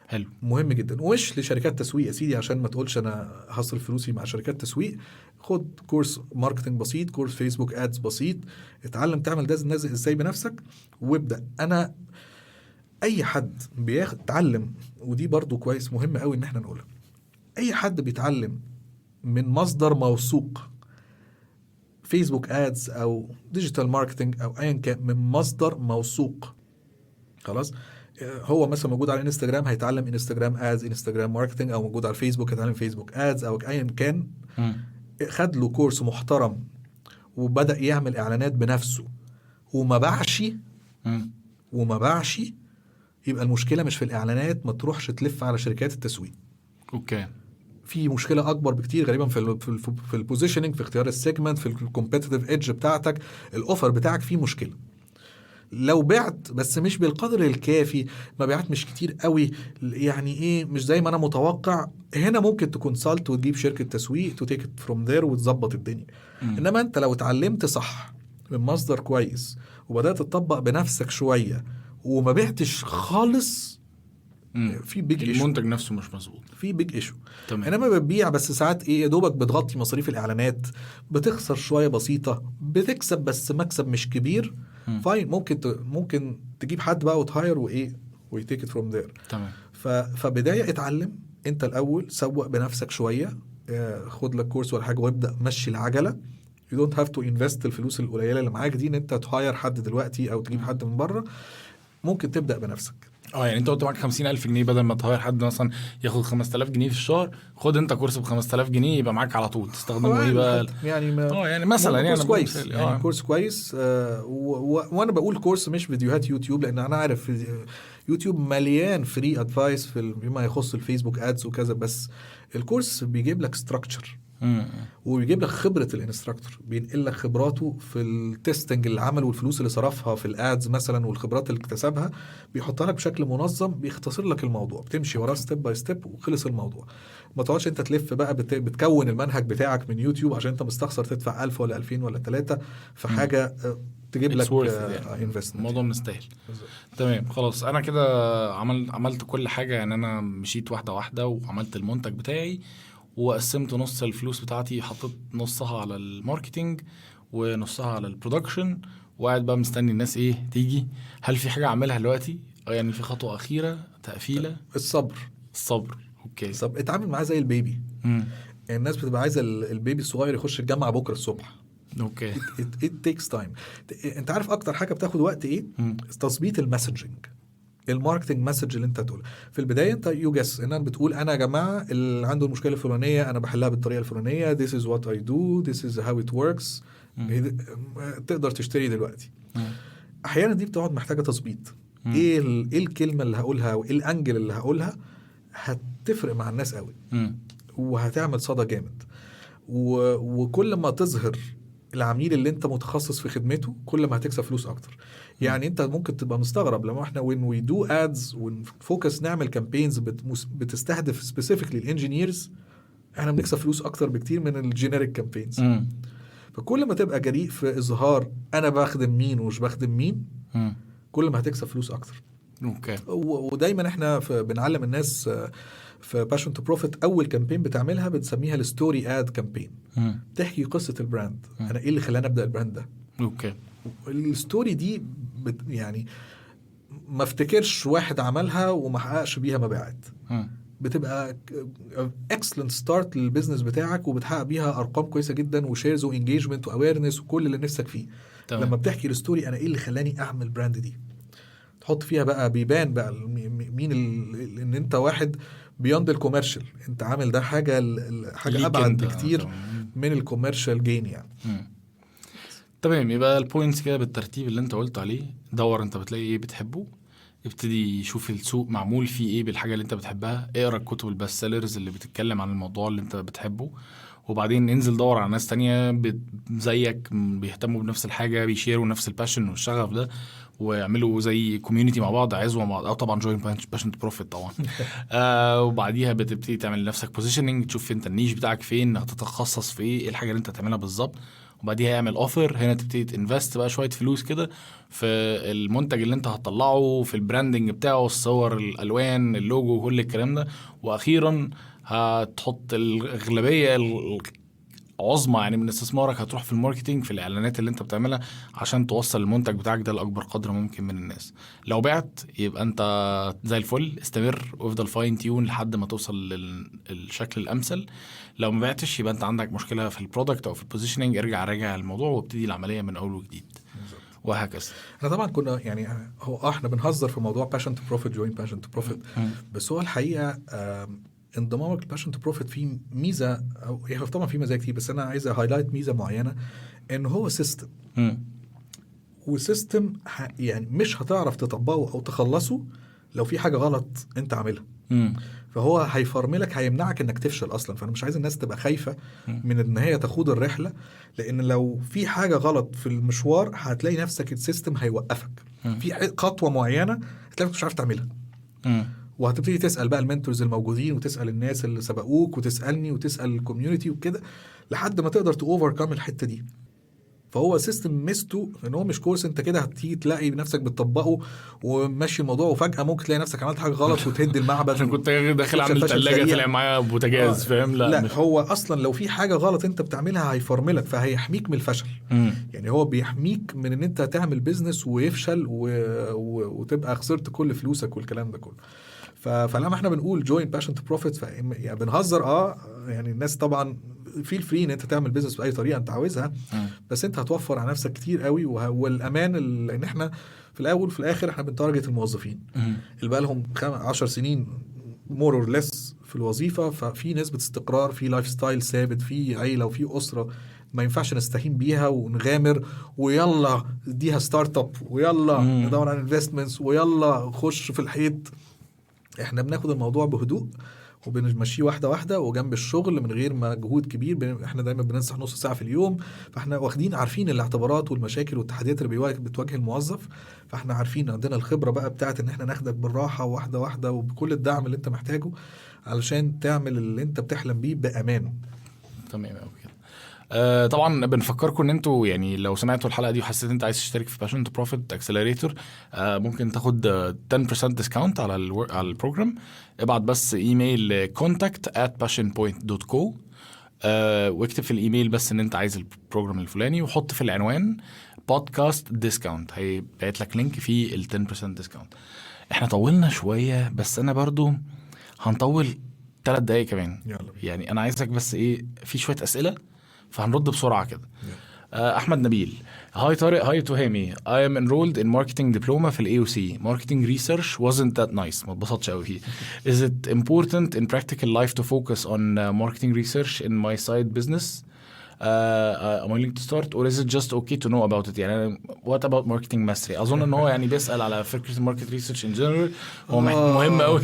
حلو. مهم جدا. ومش لشركات تسويق يا سيدي عشان ما تقولش انا هصرف فلوسي مع شركات تسويق. خد كورس ماركتنج بسيط، كورس فيسبوك ادز بسيط، اتعلم تعمل ده ازاي بنفسك وابدأ. انا اي حد بيتعلم، ودي برضو كويس مهم قوي ان احنا نقولها، اي حد بيتعلم من مصدر موثوق، فيسبوك ادز او ديجيتال ماركتنج او ايا كان، من مصدر موثوق خلاص. هو مثلا موجود على انستجرام هيتعلم انستجرام ادز، انستجرام ماركتنج، او موجود على الفيسبوك هيتعلم فيسبوك ادز، او ايا كان خد له كورس محترم وبدأ يعمل اعلانات بنفسه وما باعش يبقى المشكلة مش في الاعلانات. ما تروحش تلف على شركات التسويق. في مشكلة اكبر بكتير غالبا في البوزيشننج، في اختيار السيجمنت، في الكومبيتيتيف ايدج بتاعتك، الاوفر بتاعك فيه مشكلة. لو بعت بس مش بالقدر الكافي، ما بعت مش كتير قوي، يعني ايه مش زي ما انا متوقع، هنا ممكن تكونسلت وتجيب شركة تسويق تو تيك ات فروم ذير وتظبط الدنيا. انما انت لو اتعلمت صح من مصدر كويس وبدأت تطبق بنفسك شوية وما بعتش خالص، في بيج ايشو. المنتج نفسه مش مظبوط، في بيج ايشو. انما بتبيع بس ساعات ايه يا دوبك بتغطي مصاريف الاعلانات، بتخسر شويه بسيطه، بتكسب بس مكسب مش كبير. فاين، ممكن تجيب حد بقى وتهاير وايه ويتيك ات فروم ذير. تمام. فبدايه اتعلم انت الاول، سوق بنفسك شويه، خد لك كورس ولا حاجه وابدا مشي العجله. you don't have to invest الفلوس القليله اللي معاك دي ان انت تهاير حد دلوقتي او تجيب حد من بره. ممكن تبدا بنفسك. يعني انت قلت معاك 50,000 جنيه، بدل ما تهاير حد مثلا ياخد 5,000 جنيه في الشهر، خد انت كورس ب5,000 جنيه يبقى معاك على طول تستخدمه. ايه بقى يعني يعني مثلا كورس كويس يعني كورس كويس. وانا بقول كورس مش فيديوهات يوتيوب، لان انا عارف يوتيوب مليان فري ادفايس فيما يخص الفيسبوك ادز وكذا، بس الكورس بيجيب لك ستراكشر وبيجيب لك خبرة الانستراكتور، بينقل لك خبراته في التستنج اللي عمله والفلوس اللي صرفها في الادز مثلا والخبرات اللي اكتسبها، بيحطها لك بشكل منظم، بيختصر لك الموضوع، بتمشي وراه ستيب باي ستيب وخلص الموضوع. ما تقعدش انت تلف بقى بتكون المنهج بتاعك من يوتيوب عشان انت مستخسر تدفع 1000 ولا 2000 ولا 3 في حاجة تجيب لك انفستمنت. الموضوع مستاهل. تمام خلاص. انا كده عملت كل حاجة، يعني انا مشيت واحدة واحدة وعملت المنتج بتاعي وقسمت نص الفلوس بتاعتي، حطيت نصها على الماركتينج ونصها على البرودكشن، وقاعد بقى مستني الناس ايه تيجي. هل في حاجة اعملها دلوقتي؟ يعني في خطوة اخيرة تقفيلة؟ الصبر. اوكي. اتعامل معاه زي البيبي. الناس بتبقى عايزة البيبي الصغير يخش الجامعة بكرة الصبح. اوكي. it takes time. انت عارف اكتر حاجة بتاخد وقت ايه؟ تظبيط المسجنج، الماركتنج مسج اللي انت تقول في البدايه. انت يوجس ان انت بتقول انا يا جماعه اللي عنده المشكله الفلانيه انا بحلها بالطريقه الفلانيه، this is what I do, this is how it works. تقدر تشتري دلوقتي. احيانا دي بتقعد محتاجه تظبيط. ايه الكلمه اللي هقولها وايه الانجل اللي هقولها هتفرق مع الناس قوي وهتعمل صدى جامد. وكل ما تظهر العميل اللي انت متخصص في خدمته كل ما هتكسب فلوس اكتر. يعني انت ممكن تبقى مستغرب لما احنا when we do ads ونفوكس نعمل كامبينز بتستهدف specifically الانجينيرز، احنا بنكسب فلوس اكتر بكتير من الجينيريك كامبينز. فكل ما تبقى جريء في اظهار انا بخدم مين ومش بخدم مين كل ما هتكسب فلوس اكتر. اوكي. ودايما احنا بنعلم الناس في باشن تو بروفيت، اول كامبين بتعملها بنسميها الستوري اد كامبين، تحكي قصه البراند. انا ايه اللي خلاني ابدا البراند ده. اوكي. الستوري دي يعني ما افتكرش واحد عملها وما حققش بيها مبيعات. بتبقى اكسلنت ستارت للبيزنس بتاعك، وبتحقق بيها ارقام كويسه جدا وشيرز وانجيجمنت واويرنس وكل اللي نفسك فيه. تمام. لما بتحكي الستوري انا ايه اللي خلاني اعمل براند دي، تحط فيها بقى بيبان بقى مين ان انت واحد بيوند الكوميرشال، انت عامل ده حاجه ليك ابعد انت. بكتير تمام. من الكوميرشال جين يعني. تمام. يبقى البوينتس كده بالترتيب اللي انت قلت عليه، دور انت بتلاقي ايه بتحبه، ابتدي شوف السوق معمول فيه ايه بالحاجه اللي انت بتحبها، اقرا الكتب البست سيلرز اللي بتتكلم عن الموضوع اللي انت بتحبه، وبعدين انزل دور على ناس تانية زيك بيهتموا بنفس الحاجه، بيشيروا نفس الباشن والشغف ده، ويعملوا زي كوميونتي مع بعض، عزوه مع بعض، او طبعا جوين باشن تو بروفيت طبعا. وبعديها بتبتدي تعمل لنفسك بوزيشننج، تشوف انت النيش بتاعك فين، هتتخصص في ايه الحاجه اللي انت هتعملها بالظبط، وبعديها يعمل اوفر. هنا تبتدي تنفست بقى شويه فلوس كده في المنتج اللي انت هتطلعه، في البراندنج بتاعه، الصور، الالوان، اللوجو، كل الكلام ده. واخيرا هتحط الاغلبيه عظمى يعني من استثمارك هتروح في الماركتينج، في الاعلانات اللي انت بتعملها، عشان توصل المنتج بتاعك ده لاكبر قدر ممكن من الناس. لو بعت يبقى انت زي الفل، استمر وافضل فاين تيون لحد ما توصل للشكل الامثل. لو ما بعتش يبقى انت عندك مشكله في البرودكت او في البوزيشننج، راجع الموضوع وابتدي العمليه من اول وجديد، وهكذا. احنا طبعا كنا يعني هو احنا بنهزر في موضوع باشن تو بروفيت، جوين باشن تو بروفيت، بس هو الحقيقه انضمامك لباشن تو بروفيت فيه ميزه، او يعني طبعا في مزايا كتير، بس انا عايز هايلايت ميزه معينه، ان هو سيستم، وسيستم يعني مش هتعرف تطبقه او تخلصه لو في حاجه غلط انت عاملها. فهو هيفرملك، هيمنعك انك تفشل اصلا. فانا مش عايز الناس تبقى خايفه من ان هي تخوض الرحله، لان لو في حاجه غلط في المشوار هتلاقي نفسك السيستم هيوقفك في خطوه معينه، هتلاقيك مش عارف تعملها. وهتبتدي تسال بقى المنتورز الموجودين، وتسال الناس اللي سبقوك، وتسالني، وتسال الكوميونتي وكده، لحد ما تقدر تاوفركم الحته دي. فهو سيستم ميزته ان هو مش كورس انت كده هتيجي تلاقي نفسك بتطبقه وماشي الموضوع، وفجاه ممكن تلاقي نفسك عملت حاجه غلط وتهد المعبد. عشان كنت داخل عامل ثلاجه طلع معايا بوتاجاز، فاهم؟ لا مش. هو اصلا لو في حاجه غلط انت بتعملها هيفرملك، فهيحميك من الفشل. يعني هو بيحميك من ان انت تعمل بيزنس ويفشل وتبقى خسرت كل فلوسك والكلام ده كله. فلما احنا بنقول جوين باشن تو بروفيت، يعني بنهزر يعني الناس طبعا فيل فري ان انت تعمل بيزنس باي طريقه انت عاوزها، بس انت هتوفر على نفسك كتير قوي. والامان، لان احنا في الاول في الاخر احنا بنتارجت الموظفين اللي بقى لهم 10 سنين مور اور ليس في الوظيفه، ففي نسبه استقرار، في لايف ستايل ثابت، في عيله وفي اسره ما ينفعش نستهين بيها ونغامر ويلا اديها ستارت اب ويلا ندور على انفستمنتس ويلا خش في الحيط. احنا بناخد الموضوع بهدوء وبنمشيه واحدة واحدة وجنب الشغل من غير مجهود كبير. احنا دايما بننصح نص ساعة في اليوم، فاحنا واخدين عارفين الاعتبارات والمشاكل والتحديات اللي بتواجه الموظف، فاحنا عارفين عندنا الخبرة بقى بتاعت ان احنا ناخدك بالراحة واحدة واحدة وبكل الدعم اللي انت محتاجه علشان تعمل اللي انت بتحلم بيه بأمان. تمام اوكي. طبعا بنفكركم ان انتوا يعني لو سمعتوا الحلقه دي وحسيت انت عايز تشترك في باشن تو بروفيت اكسلريتور، ممكن تاخد 10% ديسكاونت على البروجرام. ابعت بس ايميل contact@passionpoint.co، واكتب في الايميل بس ان انت عايز البروجرام الفلاني، وحط في العنوان بودكاست ديسكاونت، هيبعت لك لينك فيه ال 10% ديسكاونت. احنا طولنا شويه، بس انا برضو هنطول 3 دقايق كمان. يعني انا عايزك بس في شويه اسئله فهنرد بسرعة كده. أحمد نبيل: Hi طارق, hi تهامي, I am enrolled in marketing diploma في ال AOC. Marketing research wasn't that nice. ما اتبسطش قوي فيه. Is it important in practical life to focus on marketing research in my side business? I'm willing to start, or is it just okay to know about it؟ يعني what about marketing mastery؟ أظن إن هو يعني بيسأل على فكرة market research in general. هو مهم قوي.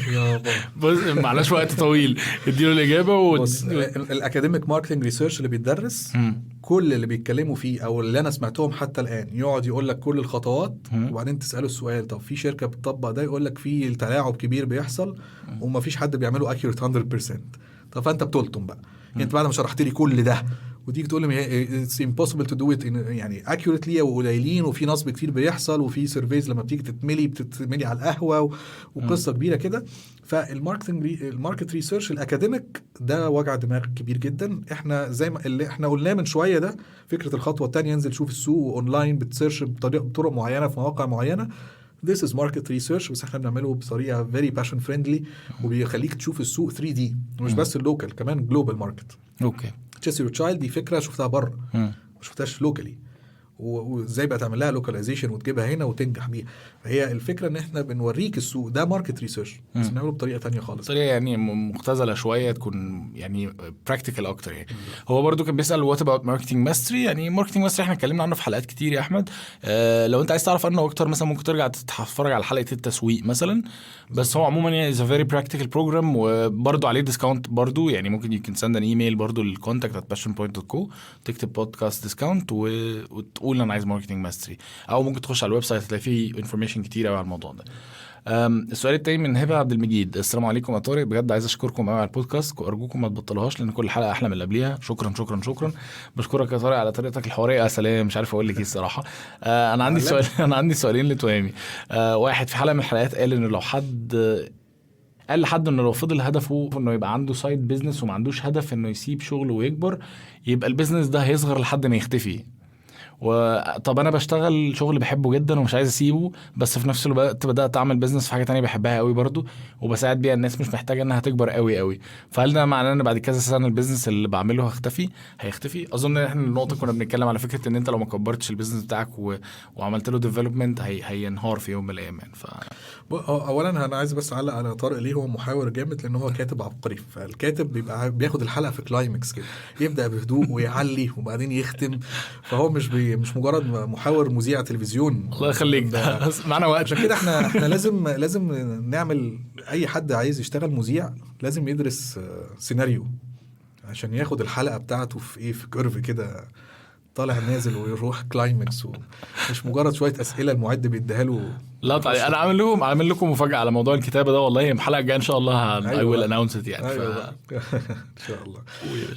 بس معلش وقت طويل اديله الإجابة. بص، الأكاديميك ماركتينج ريسيرش اللي بيتدرس كل اللي بيتكلموا فيه او اللي انا سمعتهم حتى الآن يقعد يقول لك كل الخطوات، وبعدين تسأله السؤال طب في شركة بتطبق ده؟ يقول لك في التلاعب كبير بيحصل وما فيش حد بيعمله accurate 100%. طب فأنت بتلطم بقى. انت بعد ما شرحت لي كل ده وتيجي تقول لي it's impossible to do it يعني accurately وقليلين وفي نصب كتير بيحصل وفي سيرفيز لما بتيجي بتتملي على القهوة وقصة كبيرة كده. الماركت ريسيرش الأكاديميك ده وجع دماغ كبير جدا. احنا زي ما اللي احنا قلناه من شوية ده فكرة الخطوة التانية، انزل شوف السوق اونلاين بتسيرش بطرق معينة في مواقع معينة. This is market research بس احنا بنعمله بطريقه very passion friendly وبيخليك تشوف السوق 3D مش بس اللوكال كمان global market. اوكي. Chase Your Child دي فكره شفتها بره ما شفتهاش لوكالي وازاي بقى تعمل لها لوكاليزيشن وتجيبها هنا وتنجح بيها. فهي الفكره ان احنا بنوريك السوق ده ماركت ريسيرش بس بنعمله بطريقه تانية خالص طريقه يعني مختزله شويه تكون يعني براكتيكال اكتر يعني. هو برضو كان بيسال وات اباوت ماركتنج ماستري. يعني ماركتنج ماستري احنا اتكلمنا عنه في حلقات كتير يا احمد. لو انت عايز تعرف عنه اكتر مثلا ممكن ترجع تتفرج على حلقه التسويق مثلا. بس هو عموما يعني از ا فيري براكتيكال بروجرام وبرضو عليه ديسكاونت برضو. يعني ممكن يمكن سند ان ايميل برضو للcontact@passionpoint.co تكتب بودكاست ديسكاونت وتقول انا عايز ماركتنج ماستري او ممكن تخش على الويب سايت تلاقي فيه انفورميشن كتير قوي على الموضوع ده. السؤال التاني من هبه عبد المجيد. السلام عليكم يا طارق بجد عايز اشكركم قوي على البودكاست وارجوكم ما تبطلوهاش لان كل حلقه احلى من اللي قبليها. شكرا شكرا شكرا. بشكرك يا طارق على طريقتك الحواريه. يا سلام مش عارف اقول لك ايه الصراحه. انا عندي سؤال انا عندي سؤالين لتوامي. واحد في حلقه من الحلقات قال ان لو حد قال لحد انه لو فضل هدفه انه يبقى عنده سايد بيزنس وما عندوش هدف انه يسيب شغله ويكبر يبقى البيزنس ده هيصغر لحد ما يختفي. وطب انا بشتغل شغل بحبه جدا ومش عايز اسيبه بس في نفس الوقت بدات اعمل بيزنس في حاجه تانية بحبها قوي برضو وبساعد بيها الناس مش محتاجه انها تكبر قوي قوي. فهل ده معناه ان بعد كذا سنه البيزنس اللي بعمله هيختفي؟ اظن احنا النقطه كنا بنتكلم على فكره ان انت لو ما كبرتش البيزنس بتاعك وعملت له ديفلوبمنت هينهار في يوم من الايام. اولا انا عايز بس اعلق على طارق ليه هو محاور جامد لان هو كاتب عبقري. فالكاتب بيبقى بياخد الحلقه في كلايمكس كده يبدا بهدوء ويعلي وبعدين يختم. فهو مش مجرد محاور مذيع تلفزيون. الله يخليك معنا وقت. عشان كده احنا لازم نعمل اي حد عايز يشتغل مذيع لازم يدرس سيناريو عشان ياخد الحلقه بتاعته في كيرف كده طالع نازل ويروح كلايمكس مش مجرد شويه اسئله المعد بيديها له. لا طيب انا عامل لكم مفاجاه على موضوع الكتابه ده والله الحلقه الجايه ان شاء الله I will announce it يعني. ان شاء الله.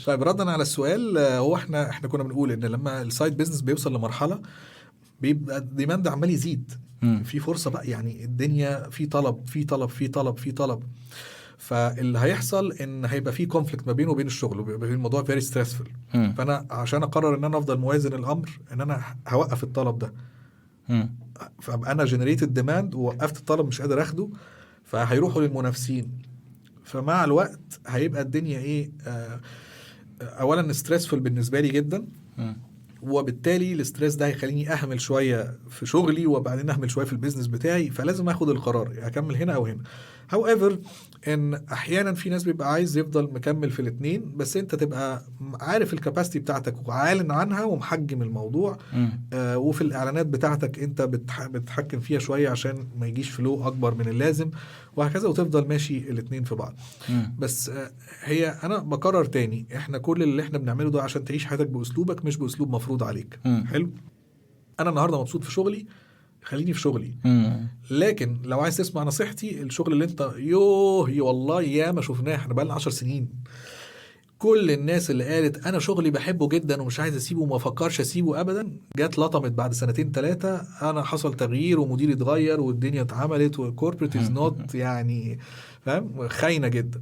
طيب ردا على السؤال هو احنا كنا بنقول ان لما السايد بيزنس بيوصل لمرحله بيبقى الديماند عمال يزيد في فرصه بقى يعني الدنيا في طلب. فاللي هيحصل ان هيبقى في كونفليكت ما بينه وبين الشغل وبيبقى الموضوع فيري ستريسفul. فانا عشان اقرر ان انا افضل موازن الامر ان انا هوقف الطلب ده فابقى انا جنريتد ديماند ووقفت الطلب مش قادر اخده فهيروحوا للمنافسين. فمع الوقت هيبقى الدنيا ايه اولا ستريسفul بالنسبه لي جدا وبالتالي الاستريس ده هيخليني اهمل شويه في شغلي وبعدين اهمل شويه في البيزنس بتاعي. فلازم اخد القرار اكمل هنا او هنا. however ان احيانا في ناس بيبقى عايز يفضل مكمل في الاثنين بس انت تبقى عارف الكاباسيتي بتاعتك وعالن عنها ومحجم الموضوع. وفي الاعلانات بتاعتك انت بتحكم فيها شويه عشان ما يجيش فلو اكبر من اللازم وهكذا وتفضل ماشي الاثنين في بعض. بس هي انا بكرر تاني احنا كل اللي احنا بنعمله ده عشان تعيش حياتك باسلوبك مش باسلوب مفروض عليك. حلو. انا النهارده مبسوط في شغلي خليني في شغلي. لكن لو عايز تسمع نصيحتي الشغل اللي انت والله يا ما شفناه احنا بقالنا 10 سنين كل الناس اللي قالت انا شغلي بحبه جدا ومش عايز اسيبه وما فكرش اسيبه ابدا جات لطمت بعد 2-3 انا حصل تغيير ومديري اتغير والدنيا اتعملت والكوربريت از نوت يعني فاهم خاينه جدا.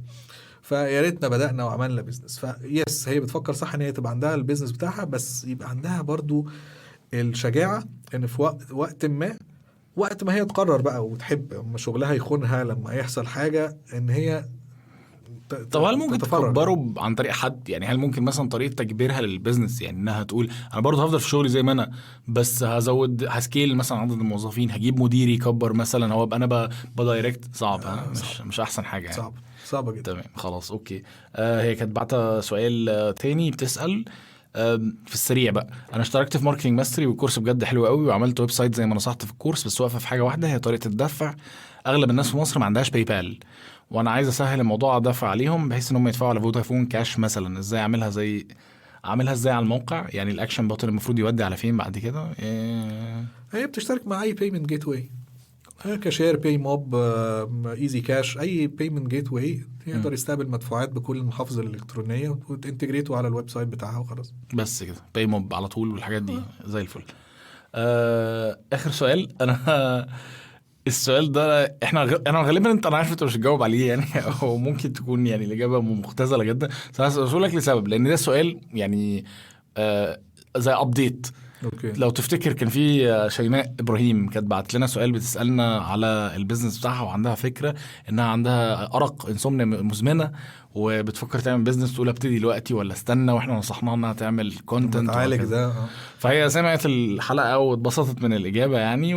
فيا ريتنا بدأنا وعملنا بيزنس. فيس هي بتفكر صح ان هي تبقى عندها البيزنس بتاعها بس يبقى عندها برضو الشجاعة ان في وقت ما هي تقرر بقى وتحب لما شغلها يخونها لما يحصل حاجة ان هي طب هل ممكن تكبره عن طريق حد؟ يعني هل ممكن مثلا طريقة تكبيرها للبيزنس يعني انها تقول انا برضو هفضل في شغلي زي ما انا بس هسكيل مثلا عدد الموظفين هجيب مدير يكبر مثلا هو ابقى انا بدايركت صعب مش احسن حاجة يعني. صعبة جدا. تمام خلاص اوكي. هي كانت بعتها سؤال تاني بتسأل في السريع بقى. انا اشتركت في ماركتنج ماستري والكورس بجد حلو قوي وعملت ويب سايت زي ما نصحت في الكورس بس واقفه في حاجه واحده هي طريقه الدفع. اغلب الناس في مصر ما عندهاش باي بال وانا عايز اسهل الموضوع دفع عليهم بحيث انهم يدفعوا على فودافون كاش مثلا. ازاي اعملها ازاي على الموقع يعني الاكشن بوتن المفروض يودي على فين بعد كده؟ هي بتشترك مع اي بيمنت جيت واي كاشير باي موب ايزي كاش اي بيمنت جيت واي يقدر يستقبل مدفوعات بكل المحافظ الالكترونيه وتنتجريته على الويب سايت بتاعها وخلاص. بس كده باي موب على طول والحاجات دي زي الفل. اخر سؤال انا السؤال ده احنا غالبا انا عارف انت مش هتجاوب عليه يعني او ممكن تكون يعني الاجابه مختزله جدا بس هسألك لسبب لان ده سؤال يعني زي ابديت اوكي. لو تفتكر كان في شيماء ابراهيم كانت بعت لنا سؤال بتسالنا على البيزنس بتاعها، وعندها فكره انها عندها ارق انسومنيا مزمنه وبتفكر تعمل بيزنس، تقول ابتدي دلوقتي ولا استنى، واحنا نصحناها انها تعمل كونتنت تعالج ده. فهي سمعت الحلقه واتبسطت من الاجابه يعني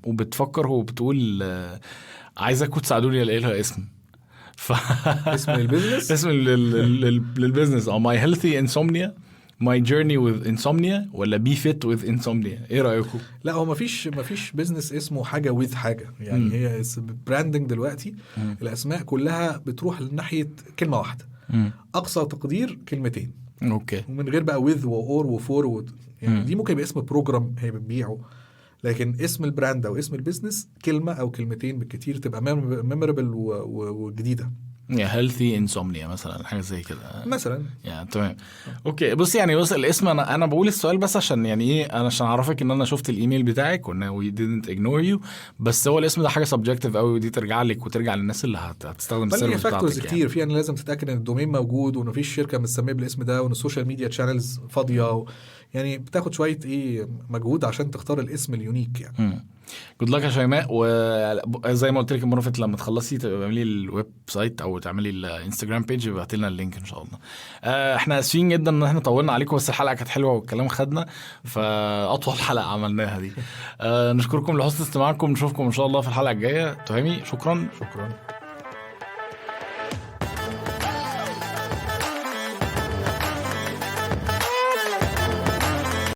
وبتفكر وبتقول عايزاكم تساعدوني الاقي لها اسم. اسم البيزنس اسم للبيزنس ماي هيلثي انسومنيا، My journey with insomnia ولا be fit with insomnia، ايه رأيكم؟ لا هو مفيش بيزنس اسمه حاجة with حاجة يعني. هي براندنج دلوقتي الأسماء كلها بتروح لناحية كلمة واحدة. أقصى تقدير كلمتين. اوكي. ومن غير بقى with و or و for يعني دي ممكن يبقى اسم بروجرام هي بتبيعه، لكن اسم البراند أو اسم البيزنس كلمة أو كلمتين بالكتير تبقى ميموربل وجديدة. healthy insomnia مثلا، حاجه زي كده مثلا يعني. تمام. اوكي. بص الاسم انا بقول السؤال بس عشان يعني ايه، انا عشان اعرفك ان انا شفت الايميل بتاعك وان we didn't ignore you، بس هو الاسم ده حاجه subjective قوي، ودي ترجع لك وترجع للناس اللي هتستخدم السيرفيس بتاعتك. فاكتورز كتير في، يعني لازم تتاكد ان الدومين موجود وان مفيش شركه متسميه بالاسم ده وان السوشيال ميديا تشانلز فاضيه يعني بتاخد شويه مجهود عشان تختار الاسم اليونيك يعني. جود لك يا شيماء، وزي ما قلت لك المره اللي فاتت لما تخلصي تعملي الويب سايت او تعملي الانستجرام بيج ابعتي لنا اللينك ان شاء الله. احنا اسفين جدا ان احنا طولنا عليكم، بس الحلقه كانت حلوه والكلام خدنا، فاطول حلقه عملناها دي. نشكركم لحسن استماعكم، نشوفكم ان شاء الله في الحلقه الجايه. تهامي شكرا.